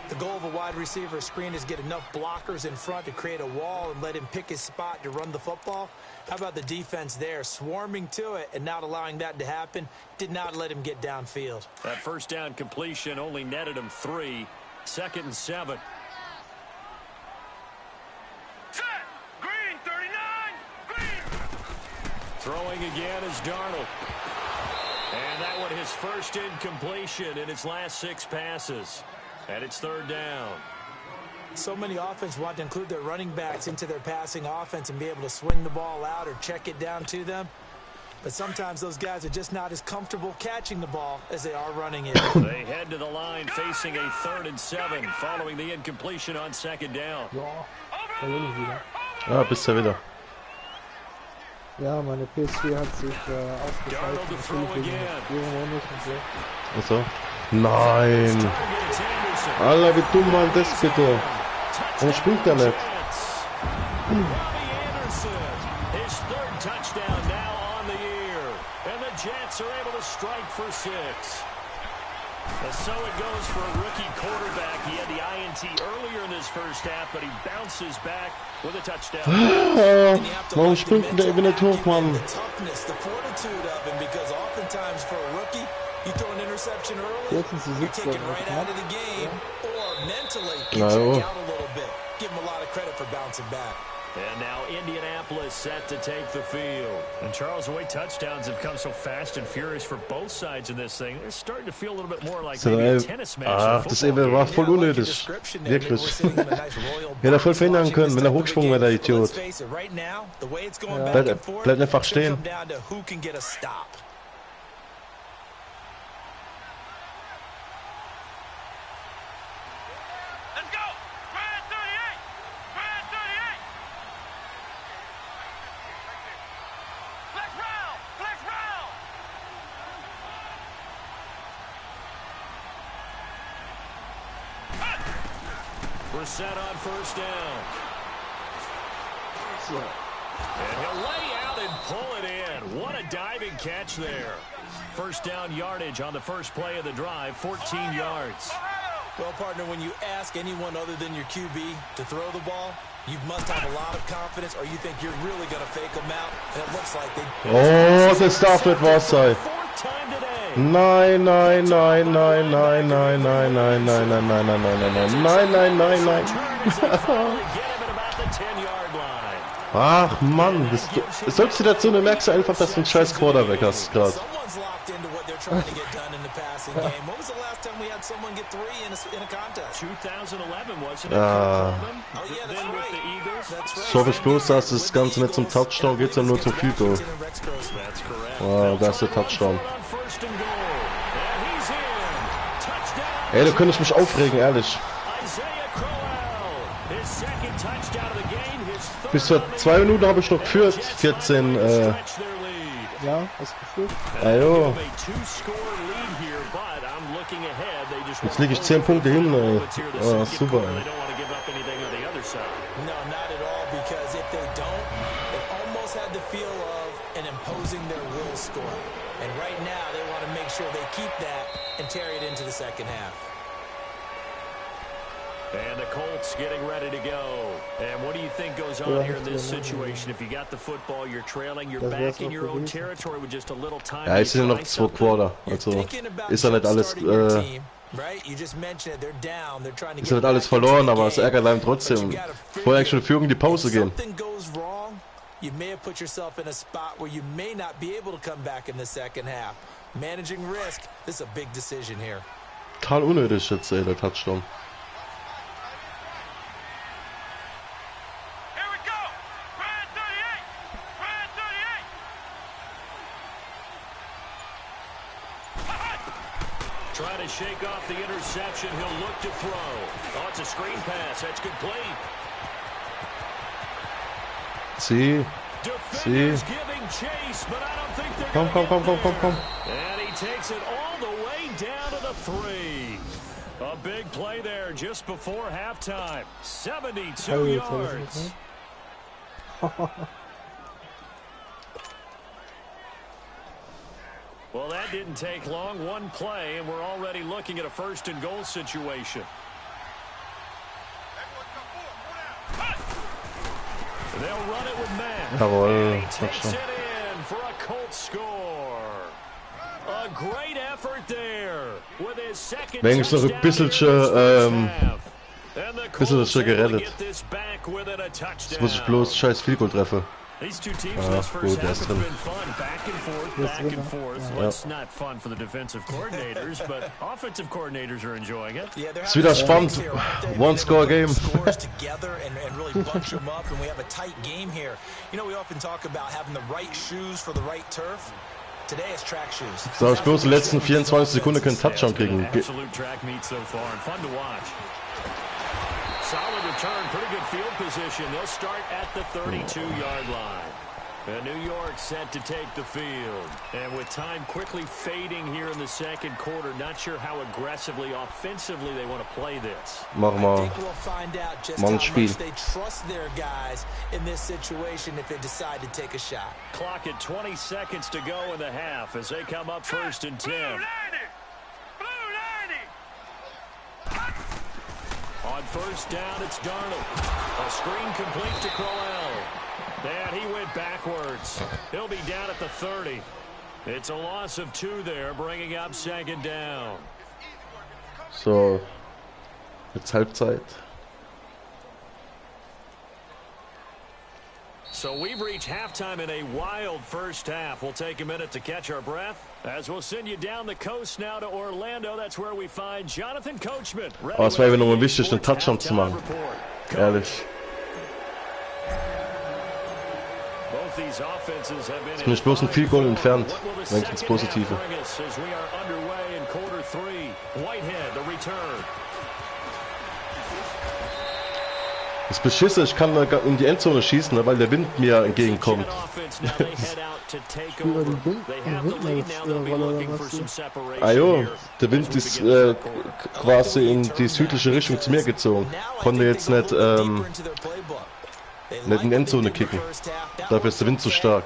The goal of a wide receiver screen is get enough blockers in front to create a wall and let him pick his spot to run the football. How about the defense there, swarming to it and not allowing that to happen? Did not let him get downfield. That first down completion only netted him 3. Second and 7. Set. Green 39. Green. Throwing again is Darnold. And that one his first incompletion in his last 6 passes. And it's third down. So many offenses want to include their running backs into their passing offense and be able to swing the ball out or check it down to them. But sometimes those guys are just not as comfortable catching the ball as they are running it. They head to the line facing a 3rd and 7 following the incompletion on second down. Ja, da bin ich wieder. Ah, bist du wieder. Ja, meine PS4 hat sich ausgeschaltet. Natürlich wegen Bonus und so. Achso. Nein. Alter, wie dumm war das bitte? Warum springt der nicht? Jets are able to strike for 6. So it goes for a rookie quarterback. He had the INT earlier in this first half, but he bounces back with a touchdown. Warum springt der eben nicht hoch, Mann? The toughness, the fortitude of him, because oftentimes for a rookie, you throw an interception early, you're taken right out of the game, or mentally you check out a little bit. Give him a lot of credit for bouncing back. And now Indianapolis set to take the field. And Charles, the way touchdowns have come so fast and furious for both sides in this thing, they're starting to feel a little bit more like maybe a tennis match. Ach, das eben war voll unnötig. Wirklich. Hätte er voll verhindern können, wenn er hochsprungen wäre, der Idiot. Bleibt einfach stehen. We're set on first down. And he'll lay out and pull it in. What a diving catch there. First down yardage on the first play of the drive, 14 yards. Well, partner, when you ask anyone other than your QB to throw the ball, you must have a lot of confidence or you think you're really going to fake them out. And it looks like they... Oh, das darf nicht wahr sein. Nein, nein, nein, nein, nein, nein, nein, nein, nein, nein, nein, nein, nein, nein, nein, nein, nein, nein. Ach Mann, solche Situationen merkst du einfach, dass du einen scheiß Quarterback hast gerade. Ich hoffe bloß, dass das Ganze nicht zum Touchdown geht, sondern nur zum Field Goal. Wow, da ist der Touchdown. Ey, da könnte ich mich aufregen, ehrlich. Bis vor 2 Minuten habe ich noch geführt. 14, Ja, hast du geführt? Ajo. Jetzt liege ich 10 Punkte hin, ey. Oh, super. And the Colts getting ready to go. And what do you think goes on here in this situation? If you got the football, you're trailing, you're back in your own territory with just a little time. Ja, es sind noch 2 Quarter. Also ist ja nicht alles ist ja nicht alles verloren, aber es ärgert einem trotzdem. Vorher schon Führung in die Pause gehen. You may have put yourself in a spot where you may not be able to come back in the second half. Managing risk, this is a big decision here. Total unnötig jetzt, ey, der Touchdown. Trying to shake off the interception. He'll look to throw. Oh, it's a screen pass. That's complete. See. Komm. And he takes it all the way down to the 3. A big play there just before halftime. 72 yards. Well, that didn't take long. One play, and we're already looking at a first and goal situation. They'll run it with Matt. And he takes it in for a Colts score. A great effort there with his second touchdown in the first half. gerettet. Jetzt muss ich bloß scheiß Field Goal treffen. These two teams in this first half have been fun, back and forth. Well, it's not fun for the defensive coordinators, but offensive coordinators are enjoying it. Ist wieder spannend. One-score game. Together and really bunch them up, and we have a tight game here. You know, we often talk about having the right shoes for the right turf. Today is track shoes. So, ich bloß die letzten 24 Sekunden können Touchdown kriegen. Absolute track meet so far, and fun to watch. Solid return, pretty good field position. They'll start at the 32-yard line. And New York set to take the field. And with time quickly fading here in the second quarter, not sure how aggressively, offensively they want to play this. Mach mal. I think we'll find out just how much they trust their guys in this situation if they decide to take a shot. Clock at 20 seconds to go in the half as they come up first and 10. On first down, it's Darnold. A screen complete to Crowell. And he went backwards. He'll be down at the 30. It's a loss of 2 there, bringing up second down. So, jetzt Halbzeit. So we've reached halftime in a wild first half. We'll take a minute to catch our breath as we'll send you down the coast now to Orlando. That's where we find Jonathan Coachman. Aber es war eben nochmal wichtig, einen Touchdown zu machen. Ehrlich. Ist nicht bloß ein Field Goal entfernt, wenn ich ins Positive. Das Beschisse, ich kann in die Endzone schießen, weil der Wind mir entgegenkommt. Ah, der Wind ist quasi in die südliche Richtung zu mir gezogen. Konnte jetzt nicht in die Endzone kicken. Dafür ist der Wind zu stark.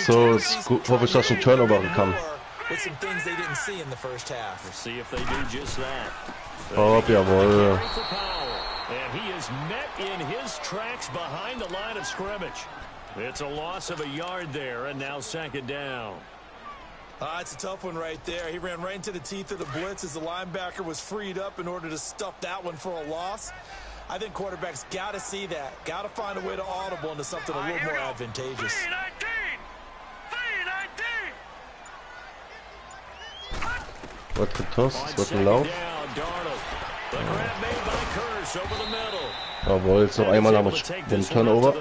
So, jetzt hoffe ich, dass ich einen Turnover kann. With some things they didn't see in the first half. We'll see if they do just that. Oh, jawohl. And he is met in his tracks behind the line of scrimmage. It's a loss of a yard there, and now second down. It's a tough one right there. He ran right into the teeth of the blitz as the linebacker was freed up in order to stuff that one for a loss. I think quarterbacks got to see that. Got to find a way to audible into something a little more advantageous. Was getost, was ein Lauf. Jawohl, jetzt noch einmal haben wir den Turnover.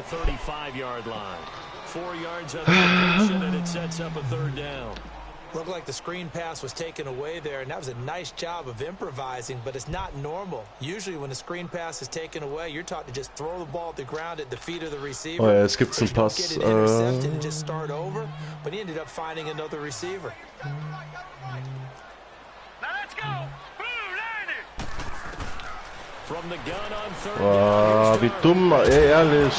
Looked like the screen pass was taken away there, and that was a nice job of improvising, but it's not normal. Usually when a screen pass is taken away, you're taught to just throw the ball at the ground at the feet of the receiver. Oh ja, es gibt einen Pass. Get it intercepted and just start over, but he ended up finding another receiver. Oh, wie dumm, ey, ehrlich.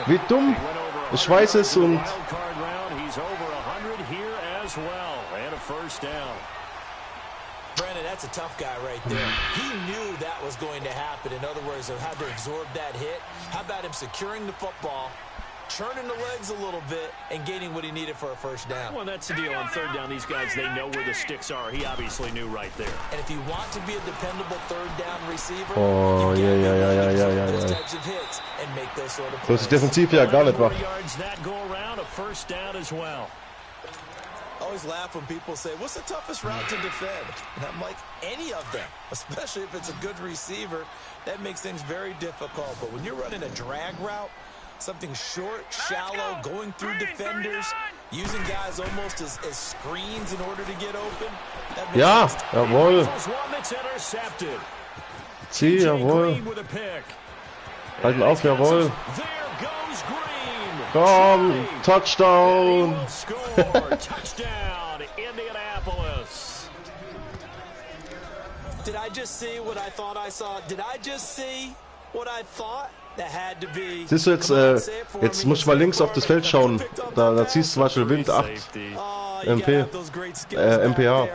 Wie dumm. Ich weiß es und... Brandon, that's a tough guy right there. He knew that was going to happen. In other words, he had to absorb that hit. How about him securing the football, turning the legs a little bit, and gaining what he needed for a first down? Well, that's the deal. On third down, these guys, they know where the sticks are. He obviously knew right there. And if you want to be a dependable third down receiver, oh, those types of hits and make those sort of plays. Das ist defensiv ja gar nicht wach. I always laugh when people say, what's the toughest route to defend? And I'm like, any of them, especially if it's a good receiver. That makes things very difficult. But when you're running a drag route, something short, shallow, going through defenders, using guys almost as screens in order to get open. Ja, jawohl. Zieh, jawohl. Halten auf, jawohl. Komm, Touchdown. Touchdown, Indianapolis. Did I just see what I thought I saw? Did I just see what I thought? That had to be. Siehst du jetzt muss ich mal links auf das Feld schauen. Da ziehst du zum Beispiel Wind 8 MPH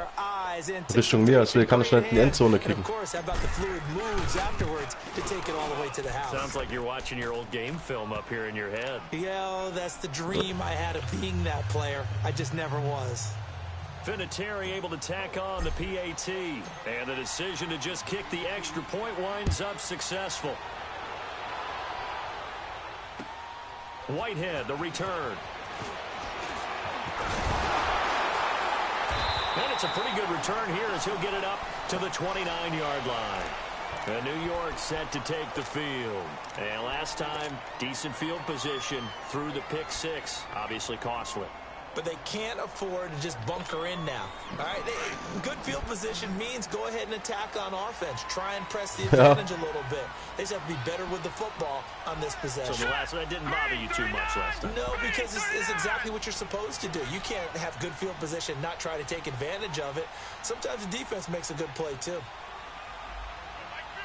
Richtung mir, deswegen kann ich schnell in die Endzone kicken. Sounds like you're watching your old game film up here in your head. Yeah, that's the dream I had of being that player. I just never was. Vinatieri able to tack on the PAT, and the decision to just kick the extra point winds up successful. Whitehead, the return. And it's a pretty good return here as he'll get it up to the 29-yard line. And New York set to take the field. And last time, decent field position through the pick six. Obviously costly. But they can't afford to just bunker in now. All right, good field position means go ahead and attack on offense. Try and press the advantage a little bit. They just have to be better with the football on this possession. So that didn't bother you too much last time? No, because it's exactly what you're supposed to do. You can't have good field position, not try to take advantage of it. Sometimes the defense makes a good play too.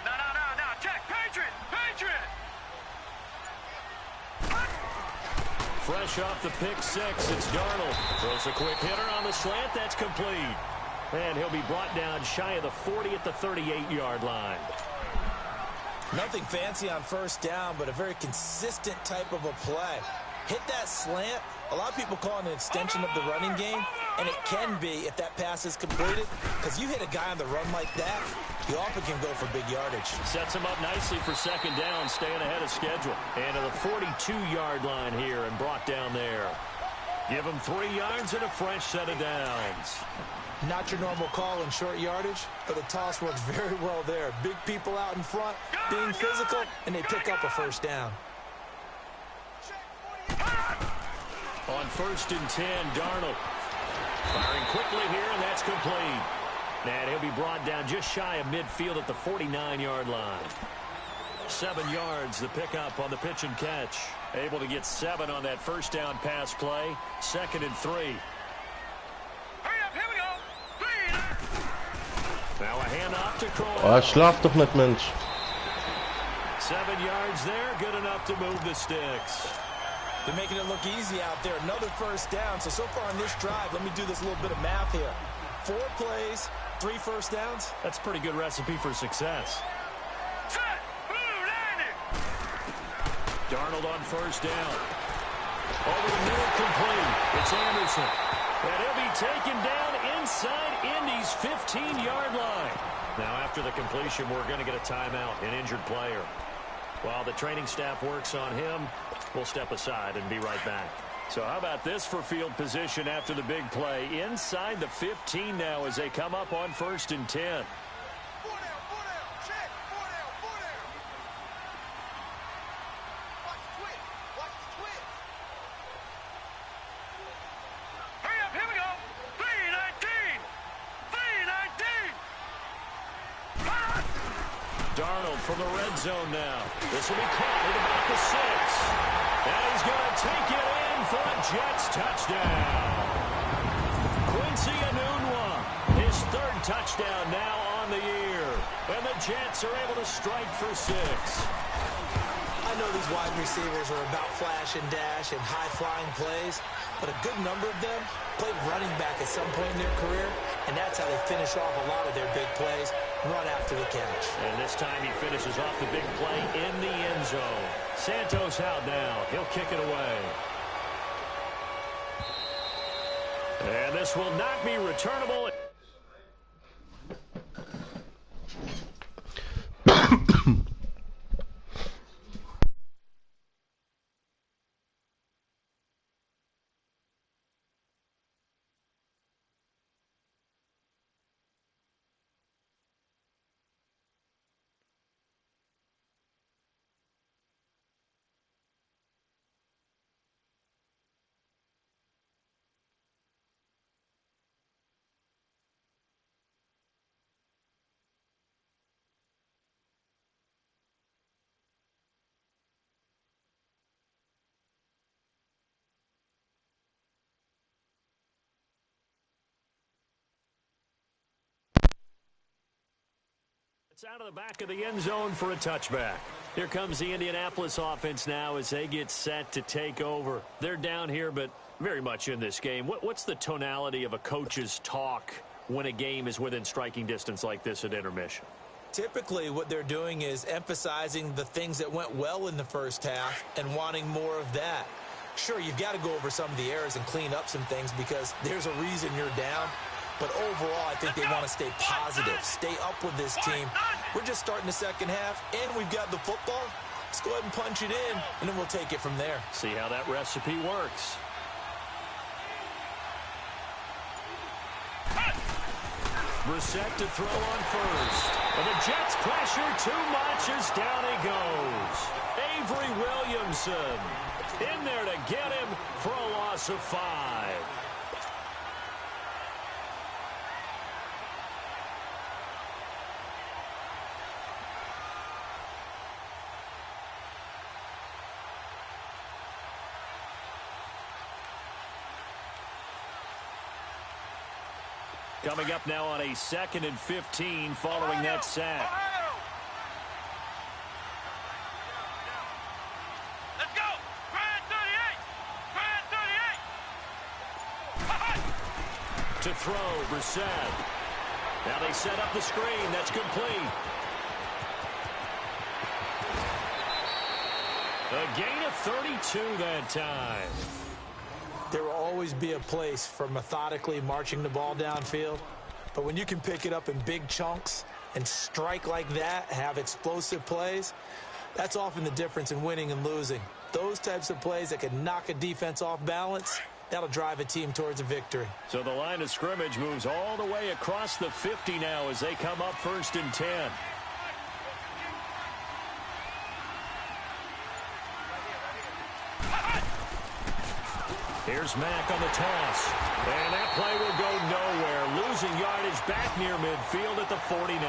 No, check, Patriot! Fresh off the pick six, it's Darnold. Throws a quick hitter on the slant, that's complete. And he'll be brought down shy of the 40 at the 38-yard line. Nothing fancy on first down, but a very consistent type of a play. hit that slant. A lot of people call it an extension of the running game, and it can be if that pass is completed, because you hit a guy on the run like that, you often can go for big yardage. Sets him up nicely for second down, staying ahead of schedule. And to the 42-yard line here and brought down there. Give him 3 yards and a fresh set of downs. Not your normal call in short yardage, but the toss works very well there. Big people out in front, being physical, and they pick up a first down. On 1st and 10, Darnold. Firing quickly here, and that's complete. And he'll be brought down just shy of midfield at the 49-yard line. 7 yards, the pickup on the pitch and catch. Able to get 7 on that first down pass play. 2nd and 3. Hurry up, here we go. Now a handoff to Croy. Oh, schlaf doch nicht, Mensch. 7 yards there, good enough to move the sticks. They're making it look easy out there. Another first down. So far on this drive, let me do this little bit of math here. 4 plays, 3 first downs. That's a pretty good recipe for success. Set. Blue landing. Darnold on first down. Over the middle, complete. It's Anderson. And he'll be taken down inside Indy's 15-yard line. Now, after the completion, we're going to get a timeout, an injured player. While the training staff works on him, we'll step aside and be right back. So how about this for field position after the big play? Inside the 15 now as they come up on 1st and 10. 4 down, check, 4 down. Watch the twitch. Hurry up, here we go. 319. Darnold from the red zone now. This will be caught at about the 6. And he's going to take it in for a Jets touchdown. Quincy Enunwa, his 3rd touchdown now on the year. And the Jets are able to strike for 6. I know these wide receivers are about flash and dash and high-flying plays, but a good number of them played running back at some point in their career, and that's how they finish off a lot of their big plays, run after the catch. And this time he finishes off the big play in the end zone. Santos out now. He'll kick it away. And this will not be returnable. It's out of the back of the end zone for a touchback. Here comes the Indianapolis offense now as they get set to take over. They're down here, but very much in this game. What's the tonality of a coach's talk when a game is within striking distance like this at intermission? Typically, what they're doing is emphasizing the things that went well in the first half and wanting more of that. Sure, you've got to go over some of the errors and clean up some things because there's a reason you're down. But overall, I think they want to stay positive, stay up with this team. We're just starting the second half, and we've got the football. Let's go ahead and punch it in, and then we'll take it from there. See how that recipe works. Brissett to throw on first. And the Jets pressure too much as down he goes. Avery Williamson in there to get him for a loss of 5. Coming up now on a 2nd and 15 following that sack. Let's go. Grand 38. To throw, Brissett. Now they set up the screen. That's complete. A gain of 32 that time. There will always be a place for methodically marching the ball downfield. But when you can pick it up in big chunks and strike like that, have explosive plays, that's often the difference in winning and losing. Those types of plays that can knock a defense off balance, that'll drive a team towards a victory. So the line of scrimmage moves all the way across the 50 now as they come up 1st and 10. Here's Mack on the toss. And that play will go nowhere. Losing yardage back near midfield at the 49.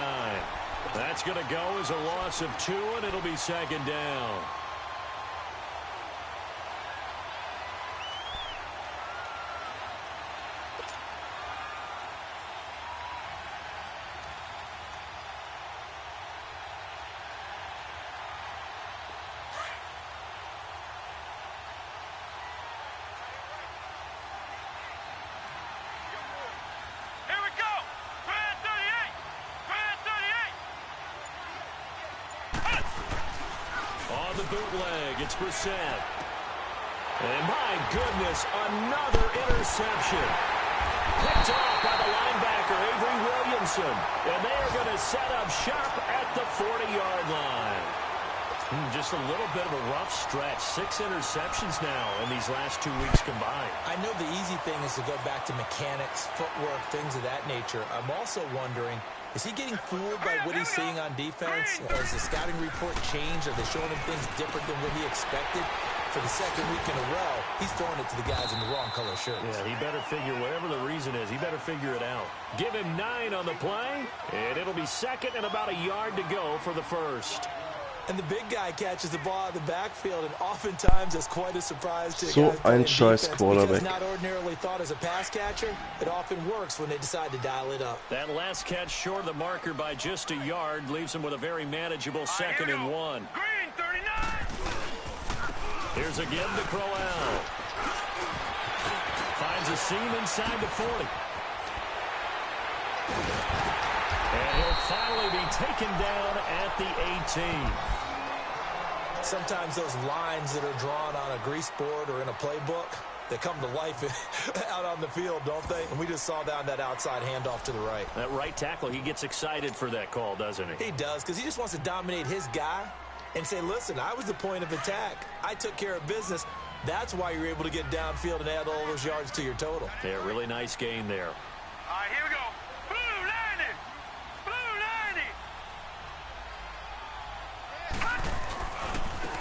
That's going to go as a loss of 2, and it'll be 2nd down. Bootleg, it's Brissett. And my goodness, another interception. Picked off by the linebacker, Avery Williamson. And they are going to set up shop at the 40-yard line. Just a little bit of a rough stretch. 6 interceptions now in these last 2 weeks combined. I know the easy thing is to go back to mechanics, footwork, things of that nature. I'm also wondering, is he getting fooled by what he's seeing on defense? Has the scouting report changed? Are they showing him things different than what he expected? For the 2nd week in a row, he's throwing it to the guys in the wrong color shirts. Yeah, he better figure, whatever the reason is, he better figure it out. Give him 9 on the play, and it'll be 2nd and about a yard to go for the 1st. And the big guy catches the ball out of the backfield, and oftentimes it's quite a surprise to So ein Scheiß Quarterback. Not ordinarily thought as a pass catcher, it often works when they decide to dial it up. That last catch short of the marker by just a yard leaves him with a very manageable 2nd and 1. Green 39. Here's a give to Crowell. Finds a seam inside the 40. And he'll finally be taken down at the 18. Sometimes those lines that are drawn on a grease board or in a playbook, they come to life out on the field, don't they? And we just saw down that outside handoff to the right. That right tackle, he gets excited for that call, doesn't he? He does, because he just wants to dominate his guy and say, listen, I was the point of attack. I took care of business. That's why you're able to get downfield and add all those yards to your total. Yeah, really nice gain there. All right, here we go. Blue 90. Blue 90.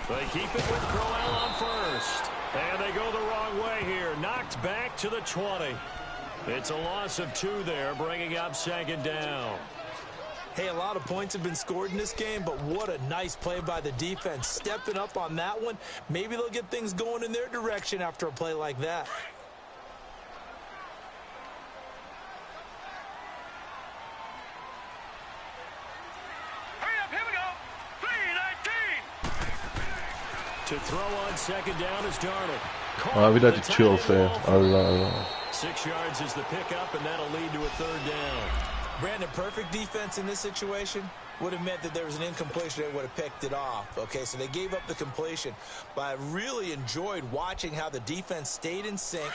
They keep it with Crowell on 1st. And they go the wrong way here. Knocked back to the 20. It's a loss of 2 there, bringing up 2nd down. Hey, a lot of points have been scored in this game, but what a nice play by the defense. Stepping up on that one. Maybe they'll get things going in their direction after a play like that. To throw on 2nd down is Darnold. Wieder die Tür auf, ey. Allah. 6 yards is the pickup, and that'll lead to a 3rd down. Brandon, perfect defense in this situation would have meant that there was an incompletion that would have picked it off. Okay, so they gave up the completion. But I really enjoyed watching how the defense stayed in sync,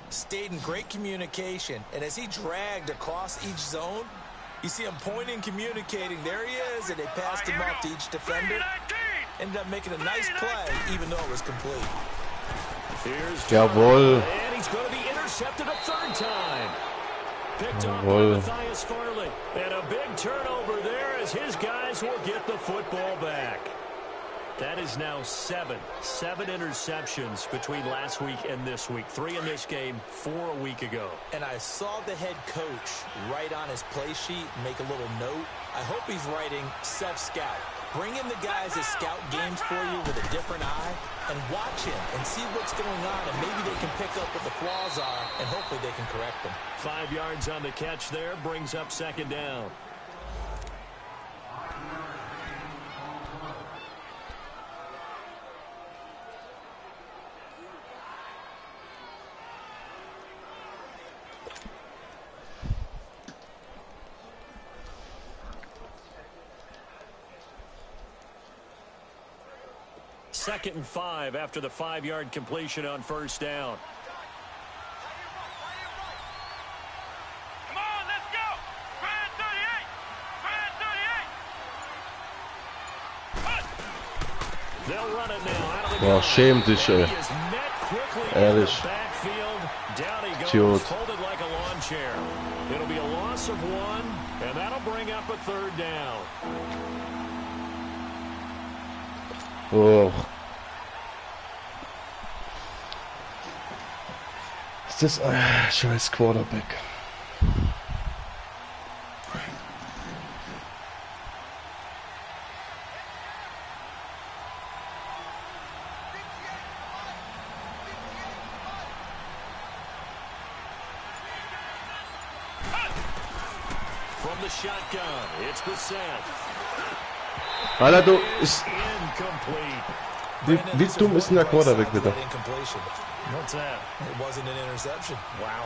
stayed in great communication, and as he dragged across each zone, you see him pointing, communicating. There he is, and they passed him off to each defender. Ended up making a nice play, even though it was complete. Here's Jawohl. And he's going to be intercepted a 3rd time. Picked off by Matthias Farley. And a big turnover there as his guys will get the football back. That is now 7 interceptions between last week and this week. 3 in this game, 4 a week ago. And I saw the head coach write on his play sheet, make a little note. I hope he's writing self-scout. Bring in the guys that scout games for you with a different eye and watch him and see what's going on, and maybe they can pick up what the flaws are, and hopefully they can correct them. 5 yards on the catch there brings up 2nd down. 2nd and 5 after the 5-yard completion on first down. Come on, let's go. Brand 38. Brand 38. They'll run it now out of the Boah, schäm dich, ey. Ehrlich. Idiot. Folded like a lawn chair. It'll be a loss of 1, and that'll bring up a 3rd down. Oh. Ist das scheiß Quarterback. From the shotgun, it's Brissett. Alter, du ist... Wie dumm ist denn der Quarterback bitte? What's that? It wasn't an interception. Wow.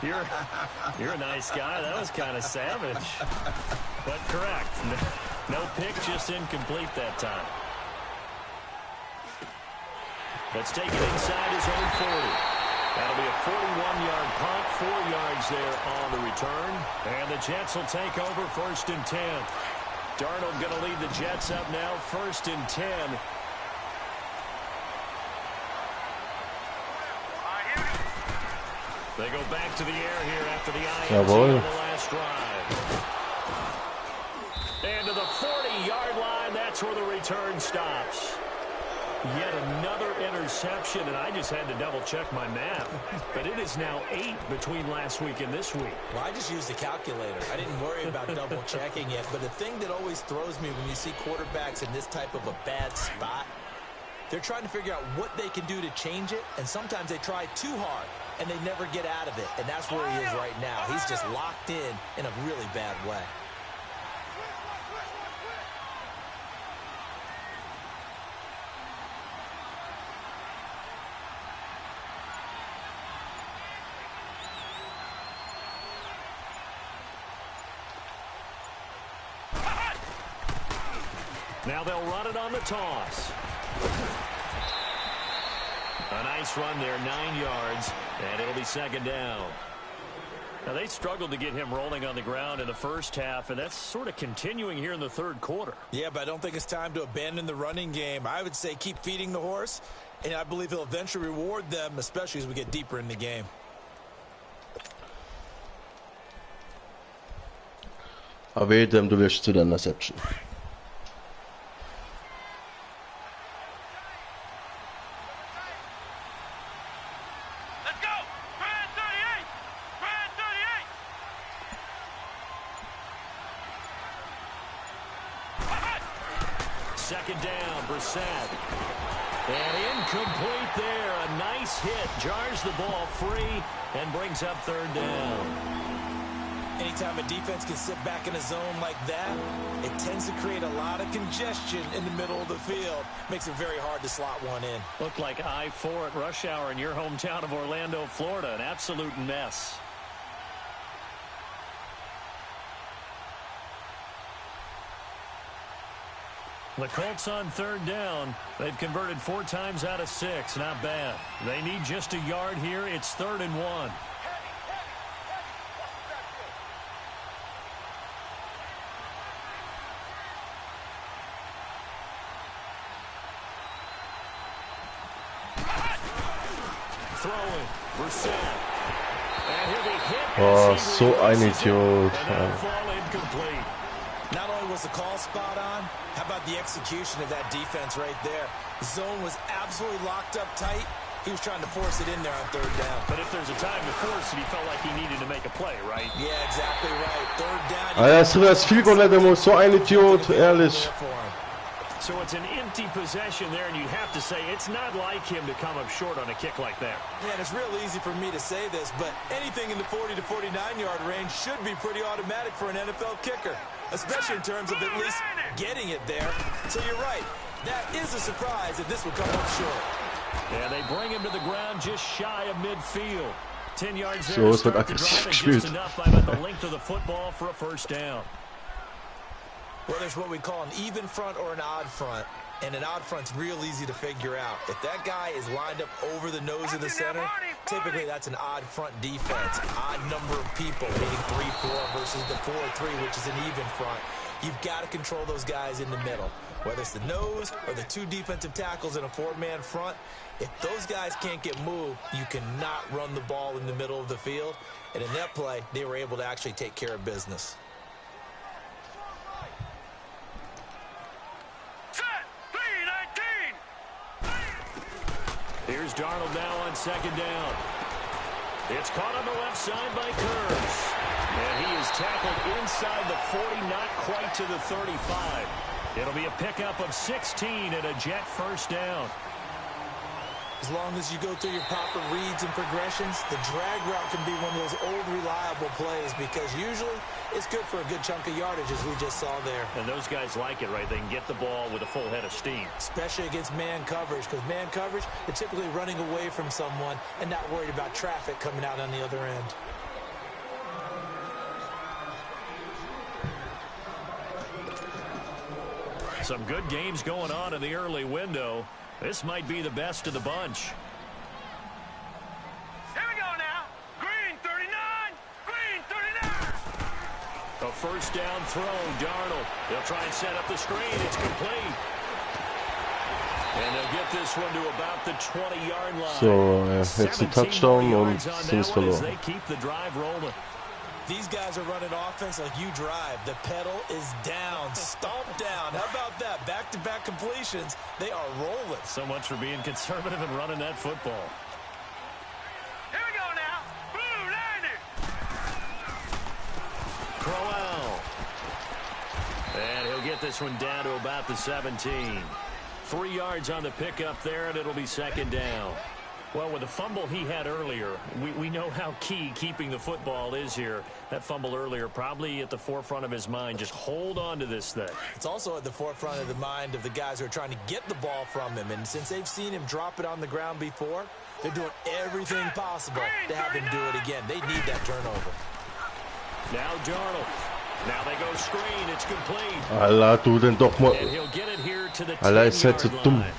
You're a nice guy. That was kind of savage. But correct. No pick, just incomplete that time. Let's take it inside his own 40. That'll be a 41-yard punt, 4 yards there on the return. And the Jets will take over 1st and 10. Darnold going to lead the Jets up now, 1st and 10. They go back to the air here after the INT on the last drive. And to the 40-yard line, that's where the return stops. Yet another interception, and I just had to double-check my math. But it is now 8 between last week and this week. Well, I just used the calculator. I didn't worry about double-checking it. But the thing that always throws me when you see quarterbacks in this type of a bad spot, they're trying to figure out what they can do to change it, and sometimes they try too hard, and they never get out of it. And that's where he is right now. He's just locked in a really bad way. Now they'll run it on the toss. A nice run there, 9 yards, and it'll be 2nd down. Now, they struggled to get him rolling on the ground in the first half, and that's sort of continuing here in the 3rd quarter. Yeah, but I don't think it's time to abandon the running game. I would say keep feeding the horse, and I believe he'll eventually reward them, especially as we get deeper in the game. Erwähnt du wirst zu der Interception. Second down, Brissett. And incomplete there. A nice hit. Jars the ball free and brings up 3rd down. Anytime a defense can sit back in a zone like that, it tends to create a lot of congestion in the middle of the field. Makes it very hard to slot one in. Looked like I-4 at rush hour in your hometown of Orlando, Florida. An absolute mess. The Colts on 3rd down. They've converted 4 times out of 6. Not bad. They need just a yard here. It's 3rd and 1. Throwing. Brissett. And he'll be hit. Oh, so ein Idiot. Not only was the call spot on, how about the execution of that defense right there? The zone was absolutely locked up tight. He was trying to force it in there on 3rd down. But if there's a time to force it, he felt like he needed to make a play, right? Yeah, exactly right. 3rd down. Alter, das Field Goal hätte muss so ein Idiot, ehrlich. So it's an empty possession there, and you'd have to say it's not like him to come up short on a kick like that. Yeah, and it's real easy for me to say this, but anything in the 40 to 49-yard range should be pretty automatic for an NFL kicker, especially in terms of at least getting it there. So you're right. That is a surprise if this would come up short. Yeah, they bring him to the ground just shy of midfield. 10 yards there So, to es wird start the aggressiv drive, and gespielt. just enough by about the length of the football for a 1st down. Well, there's what we call an even front or an odd front. And an odd front's real easy to figure out. If that guy is lined up over the nose of the center, typically that's an odd front defense. Odd number of people hitting 3-4 versus the 4-3, which is an even front. You've got to control those guys in the middle. Whether it's the nose or the two defensive tackles in a four-man front, if those guys can't get moved, you cannot run the ball in the middle of the field. And in that play, they were able to actually take care of business. Here's Darnold now on second down. It's caught on the left side by Kurz. And he is tackled inside the 40, not quite to the 35. It'll be a pickup of 16 and a Jet first down. As long as you go through your proper reads and progressions, the drag route can be one of those old reliable plays because usually it's good for a good chunk of yardage, as we just saw there. And those guys like it, right? They can get the ball with a full head of steam. Especially against man coverage, because man coverage, they're typically running away from someone and not worried about traffic coming out on the other end. Some good games going on in the early window. This might be the best of the bunch. Here we go now. Green 39. Green 39. A first down throw, Darnold. They'll try and set up the screen. It's complete. And they'll get this one to about the 20-yard line. So, jetzt ein Touchdown und sind es verloren. They keep the drive rolling. These guys are running offense like you drive. The pedal is down, stomp down. How about that? Back-to-back completions. They are rolling. So much for being conservative and running that football. Here we go now. Blue 90. Crowell. And he'll get this one down to about the 17. 3 yards on the pickup there, and it'll be second down. Well, with the fumble he had earlier, we know how key keeping the football is here. That fumble earlier probably at the forefront of his mind. Just hold on to this thing. It's also at the forefront of the mind of the guys who are trying to get the ball from him. And since they've seen him drop it on the ground before, they're doing everything possible to have him do it again. They need that turnover. Now Darnold. Now they go screen. It's complete. Alter, du denn doch mal. And he'll get it here to the Alter, ist jetzt so 10-yard dumm. line.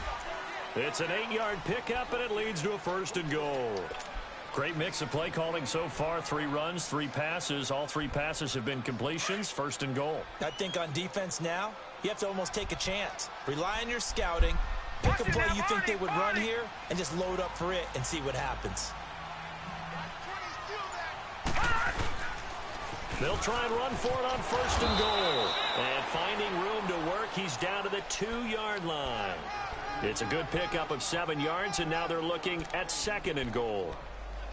It's an 8-yard pickup, and it leads to a first and goal. Great mix of play calling so far. 3 runs, 3 passes. All 3 passes have been completions. First and goal. I think on defense now, you have to almost take a chance. Rely on your scouting. Pick a play you think they would run here, and just load up for it and see what happens. They'll try and run for it on first and goal. And finding room to work, he's down to the 2-yard line. It's a good pickup of 7 yards, and now they're looking at second and goal.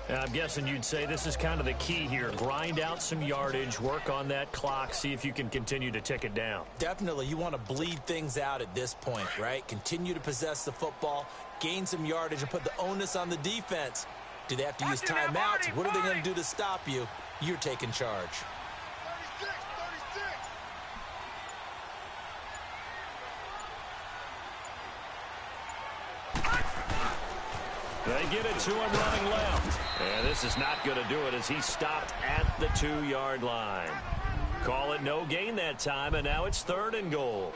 And I'm guessing you'd say this is kind of the key here. Grind out some yardage, work on that clock, see if you can continue to tick it down. Definitely, you want to bleed things out at this point, right? Continue to possess the football, gain some yardage, and put the onus on the defense. Do they have to use timeouts? What are they going to do to stop you? You're taking charge. They get it to him running left. And this is not going to do it as he stopped at the 2-yard line. Call it no gain that time, and now it's third and goal.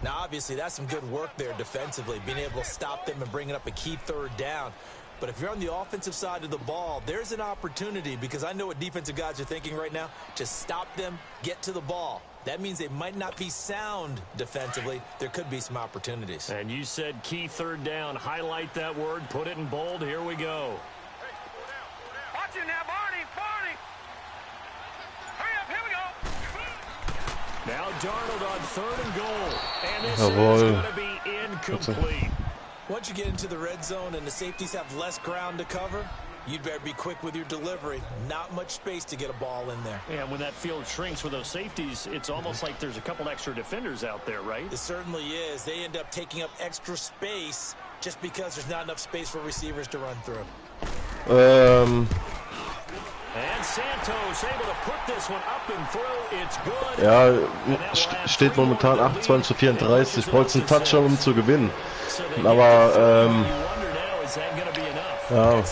Now, obviously, that's some good work there defensively, being able to stop them and bringing up a key third down. But if you're on the offensive side of the ball, there's an opportunity because I know what defensive guys are thinking right now. Just stop them, get to the ball. That means they might not be sound defensively. There could be some opportunities. And you said key third down. Highlight that word. Put it in bold. Here we go. Watch it now, Barney. Barney. Hurry up. Here we go. Now Darnold on third and goal. And this is going to be incomplete. Once you get into the red zone and the safeties have less ground to cover, you'd better be quick with your delivery. Not much space to get a ball in there. Yeah, when that field shrinks with those safeties, it's almost like there's a couple extra defenders out there, right? It certainly is. They end up taking up extra space just because there's not enough space for receivers to run through. And Santos able to put this one up and through. It's good. Ja, steht momentan 28-34. Ich wollte einen Touchdown, um zu gewinnen. Aber, ja.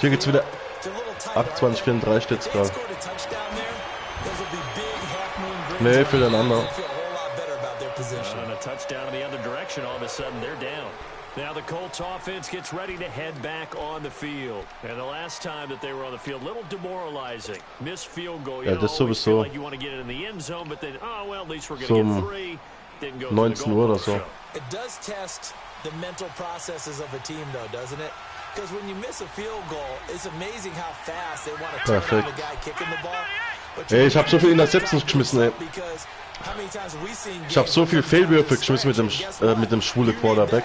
Hier geht's wieder. 28-34 steht's gerade. Nee, für den anderen. position. And a touchdown in the other direction. All of a sudden, they're down. Now the Colts offense gets ready to head back on the field. And the last time that they were on the field, a little demoralizing. Missed field goal. You always feel like you want to get it in the end zone, but then, oh, well, at least we're going to get 3. Didn't go 19 Uhr oder so. It does test the mental processes of a team, though, doesn't it? Because when you miss a field goal, it's amazing how fast they want to turn on the guy kicking the ball. Ey, ich habe so viel Interceptions geschmissen, ey. Ich habe so viel Fehlwürfe geschmissen mit dem schwule Quarterback.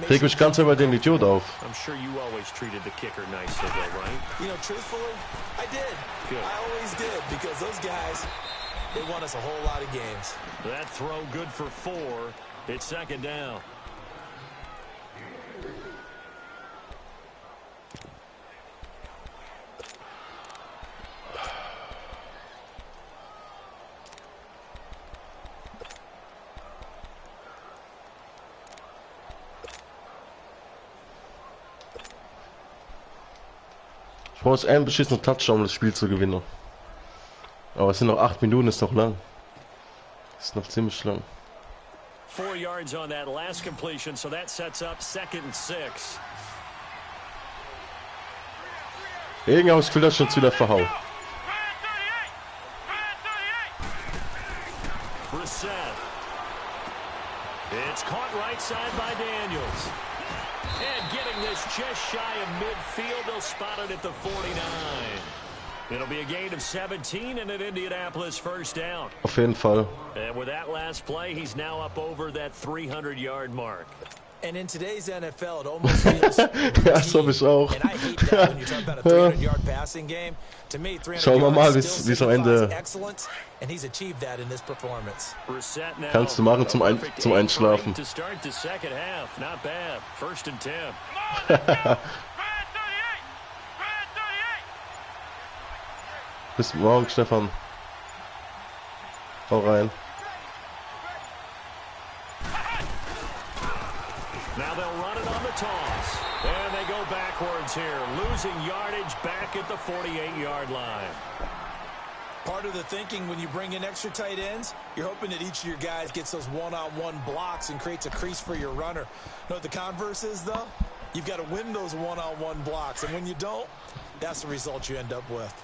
Reg mich ganz über den Idiot auf. I'm sure you always treated the kicker nicely, though, right? You know, truthfully, I did. Good. I always did, because those guys, they won us a whole lot of games. That throw good for 4. It's second down. Ich brauche jetzt einen beschissenen Touchdown, um das Spiel zu gewinnen. Aber es sind noch 8 Minuten, ist noch lang. Ist noch ziemlich lang. 4 yards on that last completion, so that sets up 2nd and 6. Irgendwie habe ich das Gefühl, dass ich jetzt wieder verhau. Brissett. It's caught right side by Daniels. And getting this just shy of midfield, they'll spot it at the 49. It'll be a gain of 17 and an Indianapolis first down. Auf jeden Fall. And with that last play, he's now up over that 300-yard mark. And in today's NFL, it almost feels ja, so hab ich auch. And I hate that when you talk about a 300-yard passing game. To me, 300 Schauen wir mal, wie yards es am Ende excellence, and he's achieved that in this performance. kannst du machen zum Einschlafen. To start the second half, not bad. 1st and 10. Bis morgen, Stefan. Hau rein. Now they'll run it on the toss. And they go backwards here, losing yardage back at the 48-yard line. Part of the thinking when you bring in extra tight ends, you're hoping that each of your guys gets those one-on-one blocks and creates a crease for your runner. You know what the converse is, though? You've got to win those one-on-one blocks, and when you don't, that's the result you end up with.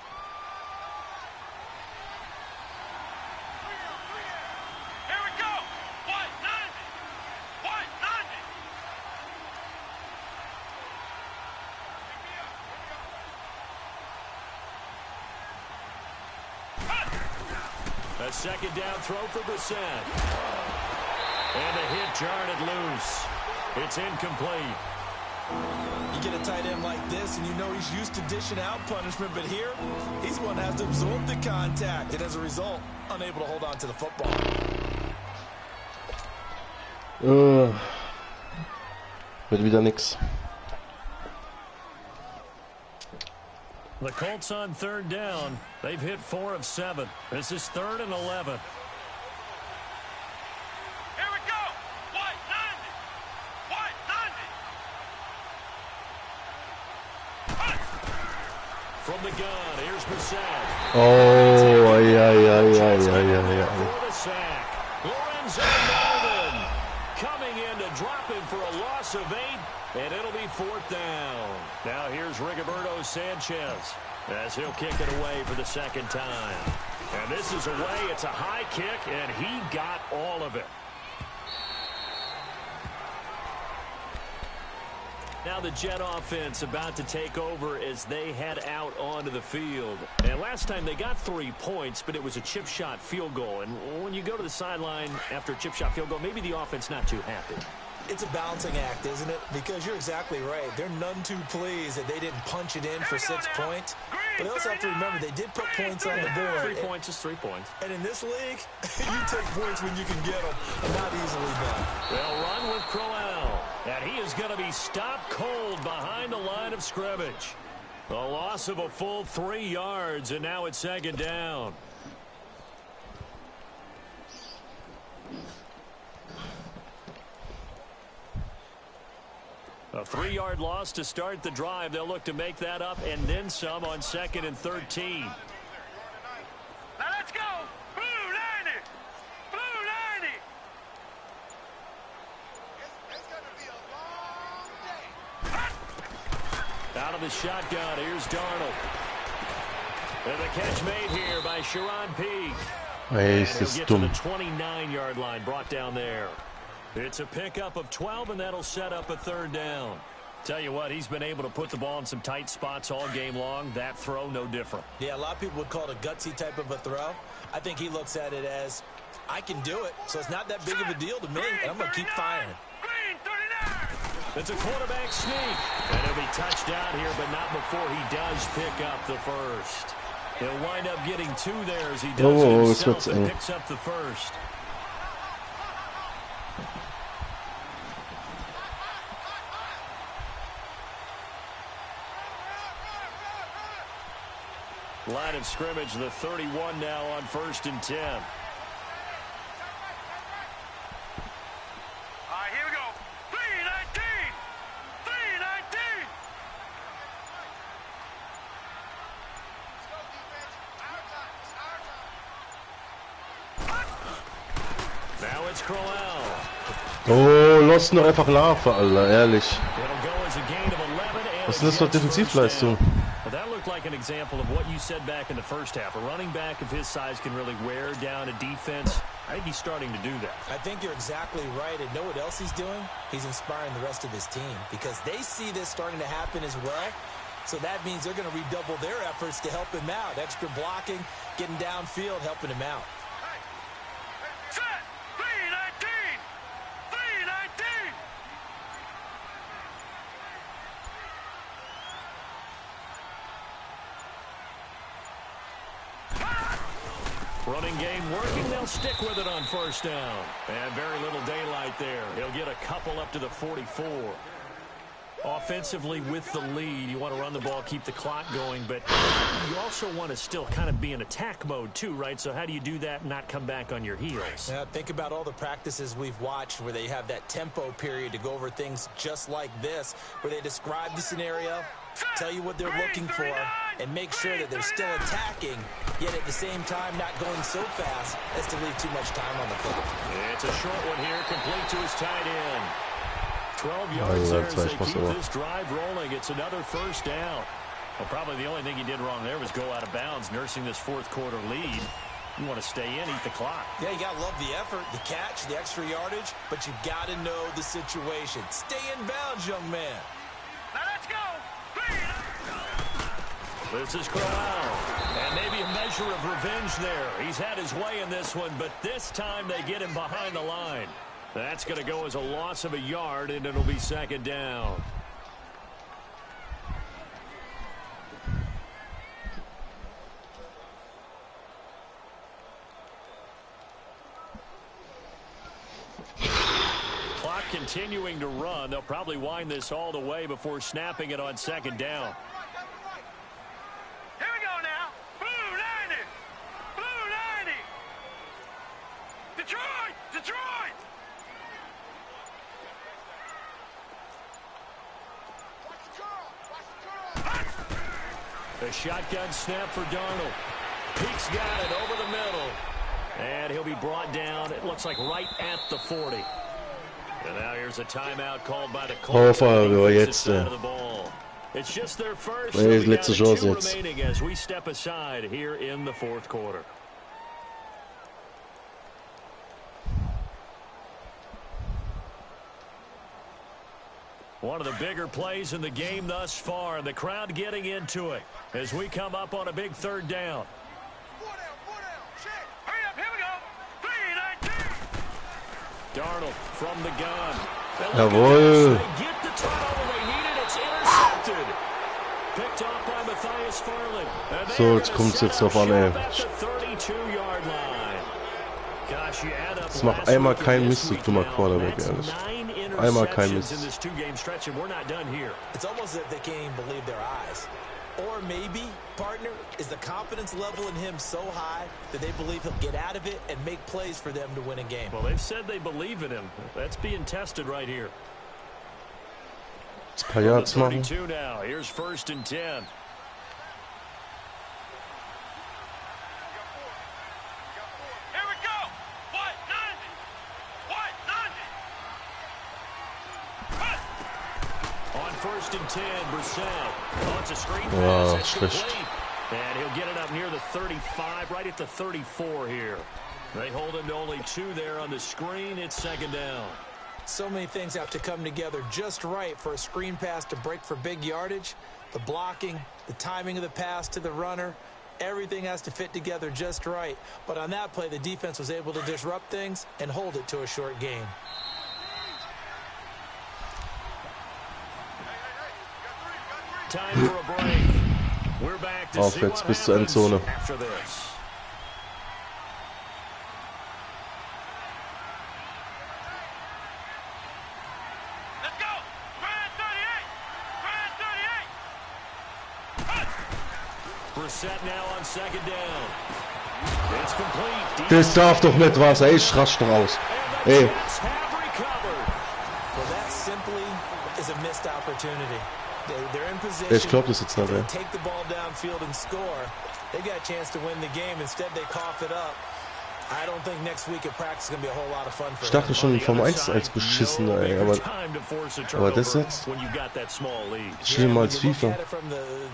A second down throw for Brissett. And a hit jarred it loose. It's incomplete. You get a tight end like this, and you know he's used to dishing out punishment, but here, he's one that has to absorb the contact, and as a result, unable to hold on to the football. Wird wieder nix. The Colts on 3rd down. They've hit 4 of 7. This is 3rd and 11. Here we go. White 90. From the gun, here's Brissett. Oh, ja. For the sack. Lorenzo Golden coming in to drop him for a loss of 8. And it'll be 4th down. Now here's Rigoberto Sanchez as he'll kick it away for the 2nd time. And this is away. It's a high kick, and he got all of it. Now the Jet offense about to take over as they head out onto the field. And last time they got 3 points, but it was a chip shot field goal. And when you go to the sideline after a chip shot field goal, maybe the offense not too happy. It's a balancing act, isn't it? Because you're exactly right. They're none too pleased that they didn't punch it in for 6 points. But they also have to remember they did put points on the board. 3 points is 3 points. And in this league, you take points when you can get them. Not easily done. They'll run with Crowell. And he is going to be stopped cold behind the line of scrimmage. A loss of a full 3 yards, and now it's 2nd down. A 3-yard loss to start the drive. They'll look to make that up and then some on 2nd and 13. Out of the shotgun, here's Darnold. And the catch made here by Sharon Peak. Ey, ist das dumm. The 29-yard line brought down there. It's a pickup of 12, and that'll set up a third down. Tell you what, he's been able to put the ball in some tight spots all game long. That throw, no different. Yeah, a lot of people would call it a gutsy type of a throw. I think he looks at it as, I can do it, so it's not that big of a deal to me, and I'm going to keep firing. It's a quarterback sneak, and he'll be touched down here, but not before he does pick up the first. He'll wind up getting 2 there as he does it himself and picks up the first. Line of scrimmage, the 31 now on 1st and 10. All right, here we go. 3-19. 3-19. Now it's Crowell. Oh, lass ihn doch einfach laufen, Alter, ehrlich. It'll go as a gain of 11 and Was ist denn das für Defensivleistung? That looked like an example of what you said back in the first half. A running back of his size can really wear down a defense. I think he's starting to do that. I think you're exactly right. And know what else he's doing? He's inspiring the rest of his team because they see this starting to happen as well. So that means they're going to redouble their efforts to help him out. Extra blocking, getting downfield, helping him out. Set. 3-19. 3-19. Running game working. They'll stick with it on 1st down. And very little daylight there. He'll get a couple up to the 44. Offensively with the lead, you want to run the ball, keep the clock going, but you also want to still kind of be in attack mode too, right? So how do you do that and not come back on your heels? Yeah, think about all the practices we've watched where they have that tempo period to go over things just like this, where they describe the scenario, tell you what they're looking for, and make sure that they're still attacking, yet at the same time not going so fast as to leave too much time on the clock. It's a short one here, complete to his tight end. 12 yards there as they keep this drive rolling. It's another 1st down. Well, probably the only thing he did wrong there was go out of bounds, nursing this 4th quarter lead. You want to stay in, eat the clock. Yeah, you got to love the effort, the catch, the extra yardage, but you got to know the situation. Stay in bounds, young man. Now let's go. This is Crowell. And maybe a measure of revenge there. He's had his way in this one, but this time they get him behind the line. That's going to go as a loss of a yard, and it'll be 2nd down. Clock continuing to run. They'll probably wind this all the way before snapping it on 2nd down. Here we go now. Blue 90. Blue 90. Detroit. Detroit. A shotgun snap for Darnold. Peak's got it over the middle. And he'll be brought down, it looks like right at the 40. And now here's a timeout called by the Colts. It's just their first. So we got 2 remaining as we step aside here in the 4th quarter. One of the bigger plays in the game thus far, and the crowd getting into it as we come up on a big 3rd down. Hurry up, here we go. 3-19. Darnold from the gun. Jawohl. They get the turnover they needed. It's intercepted. Picked off by Matthias Farland. So, jetzt kommt's jetzt drauf an, ey. Es macht einmal keinen Mist, du dummer Quarterback, ehrlich. Einmal kein Mist. It's almost as if they can't even believe their eyes. Or maybe, partner, is the confidence level in him so high that they believe he'll get out of it and make plays for them to win a game. Well, they've said they believe in him. That's being tested right here. Jetzt ein paar Yards machen. Now. Here's 1st and 10. first and 10. Brissett. Oh, it's a screen Ja, pass. schlecht. And he'll get it up near the 35, right at the 34 here. They hold him to only 2 there on the screen. It's second down. So many things have to come together just right for a screen pass to break for big yardage. The blocking, the timing of the pass to the runner, everything has to fit together just right. But on that play, the defense was able to disrupt things and hold it to a short gain. Time for a break. We're back to see what bis zur happens Endzone. after this. Let's go. Grand 38. Brissett now on second down. It's complete. Das darf doch nicht wahr sein. Ich rasch doch aus. Ey. Jets have recovered. Well, that simply is a missed opportunity. They're in position. Ich glaube das jetzt nicht, ey. Take the ball downfield and score. They got a chance to win the game. Instead, they cough it up. I don't think next week at practice is going to be a whole lot of fun for Ich dachte schon vom 1 als beschissener, ey, aber das jetzt schlimmer als FIFA.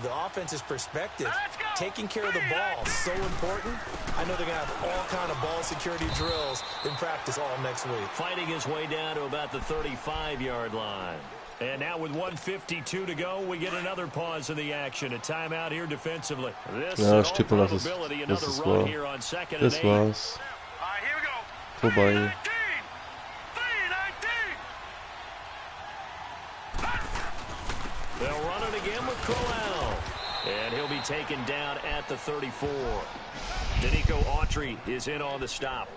The offense's perspective, taking care of the ball so important. I know they're going to have all kind of ball security drills in practice all next week. Fighting his way down to about the 35-yard line. And now with 1:52 to go, we get another pause in the action. A timeout here defensively. Ja, ich tippe mal, das ist wahr. Das war's. Vorbei. They'll run it again with Crowell. And he'll be taken down at the 34. Danico Autry is in on the stop.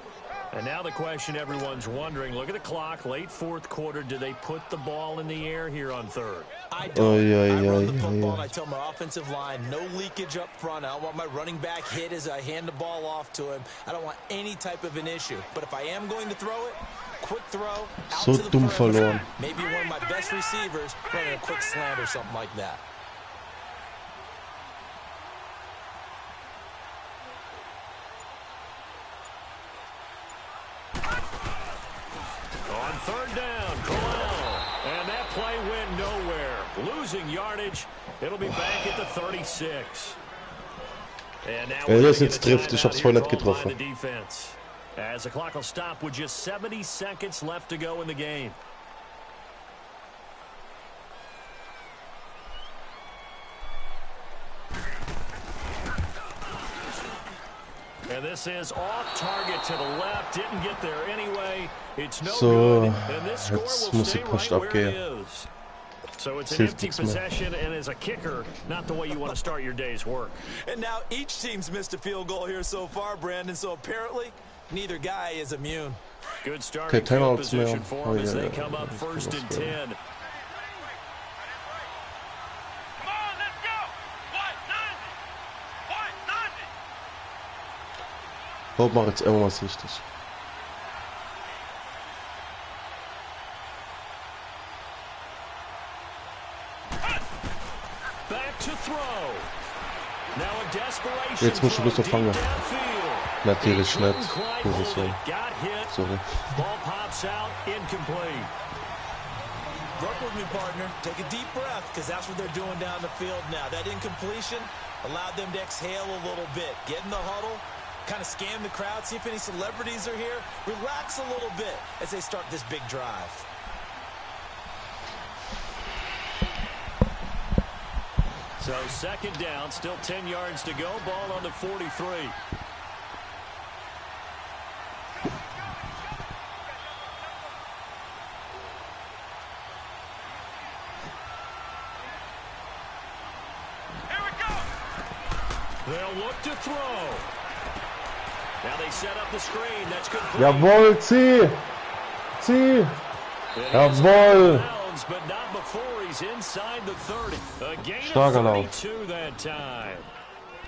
And now the question everyone's wondering, look at the clock, late fourth quarter, do they put the ball in the air here on third? I don't. I run the football and I tell my offensive line, no leakage up front. I don't want my running back hit as I hand the ball off to him. I don't want any type of an issue. But if I am going to throw it, quick throw, out So to the dumm front. verloren. Maybe one of my best receivers running a quick slant or something like that. On third down, Crowell. And that play went nowhere. Losing yardage. It'll be back at the 36. And now Ey, das jetzt trifft. Ich hab's vorhin nicht getroffen. As the clock will stop with just 70 seconds left to go in the game. And this is off target to the left. Didn't get there anyway. It's no good. And this score will stay right where it is. So it's an empty possession, and as a kicker, not the way you want to start your day's work. And now each team's missed a field goal here so far, Brandon. So apparently, neither guy is immune. Good starting field position for them as they come up first and 10. Bob macht jetzt irgendwas richtig. Jetzt musst du bloß noch fangen. Natürlich nicht. Position. Sorry. Work with me, partner. Take a deep breath, because that's what they're doing down the field now. That incompletion allowed them to exhale a little bit. Get in the huddle, kind of scan the crowd, see if any celebrities are here. Relax a little bit as they start this big drive. So second down, still 10 yards to go. Ball on the 43. They'll look to throw. Now they set up the screen. That's good. Jawohl, zieh! Zieh! Jawohl! But not before he's inside the 30. A gain Starker of Lauf. 32 that time.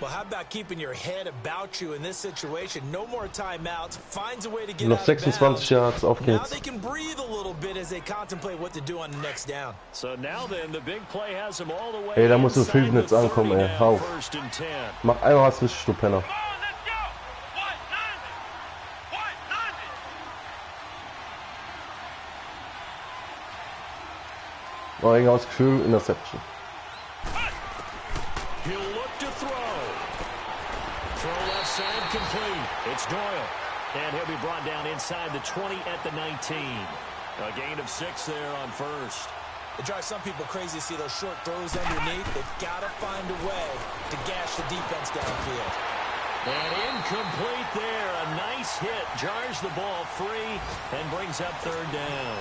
Well, how about keeping your head about you in this situation? No more timeouts. Finds a way to get Noch out of 26 bounds. Yards, auf Now geht's. they can breathe a little bit as they contemplate what to do on the next down. So now then, the big play has him all the way Ey, da muss im inside Film jetzt the ankommen, 30 ey. now, Hau. first and 10. Mach einmal was richtig, du Penner. War irgendwas das Gefühl, Interception. He'll look to throw. Throw left side complete. It's Doyle. And he'll be brought down inside the 20 at the 19. A gain of 6 there on first. It drives some people crazy to see those short throws underneath. They've got to find a way to gash the defense downfield. And incomplete there. A nice hit. Jars the ball free and brings up third down.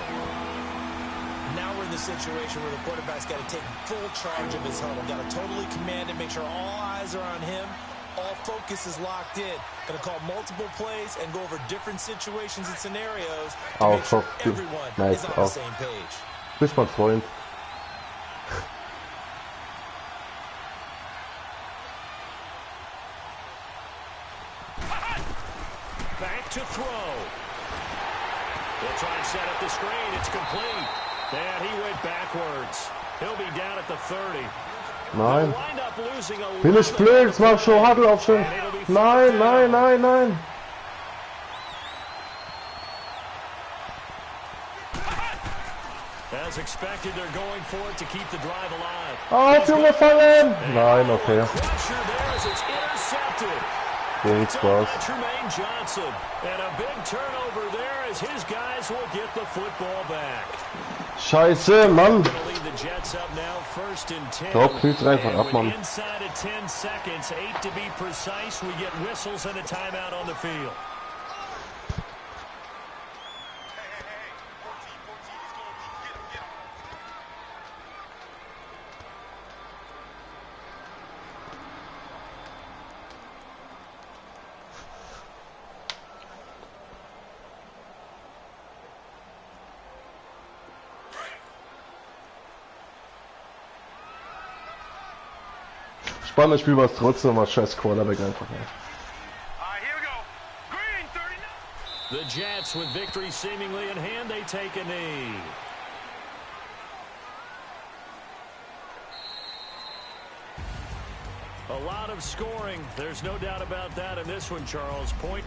Now we're in the situation where the quarterback's got to take full charge of his huddle. Got to totally command and make sure all eyes are on him. All focus is locked in. Going to call multiple plays and go over different situations and scenarios to make sure everyone is on the same page. Bis mein Freund. Back to throw. They'll try and set up the screen. It's complete. And he went backwards. He'll be down at the 30. Nein. Bin ich blöd, jetzt mach schon Huddle aufstellen. Nein, nein, nein, nein. As expected, they're going for it to keep the drive alive. Auf, Junge, fallen! Nein, okay. Wenig Spaß. Tremaine Johnson. And a big turnover there as his guys will get the football back. Scheiße, Mann. Doch, spiel's einfach ab, Mann. Inside of 10 seconds, 8 to be precise. We get whistles and a timeout on the field. Spannendes Spiel war es trotzdem, mal scheiß Quarterback einfach. The Jets with victory seemingly in hand, they take a knee. A lot of scoring, there's no doubt about that in this one, Charles. Point.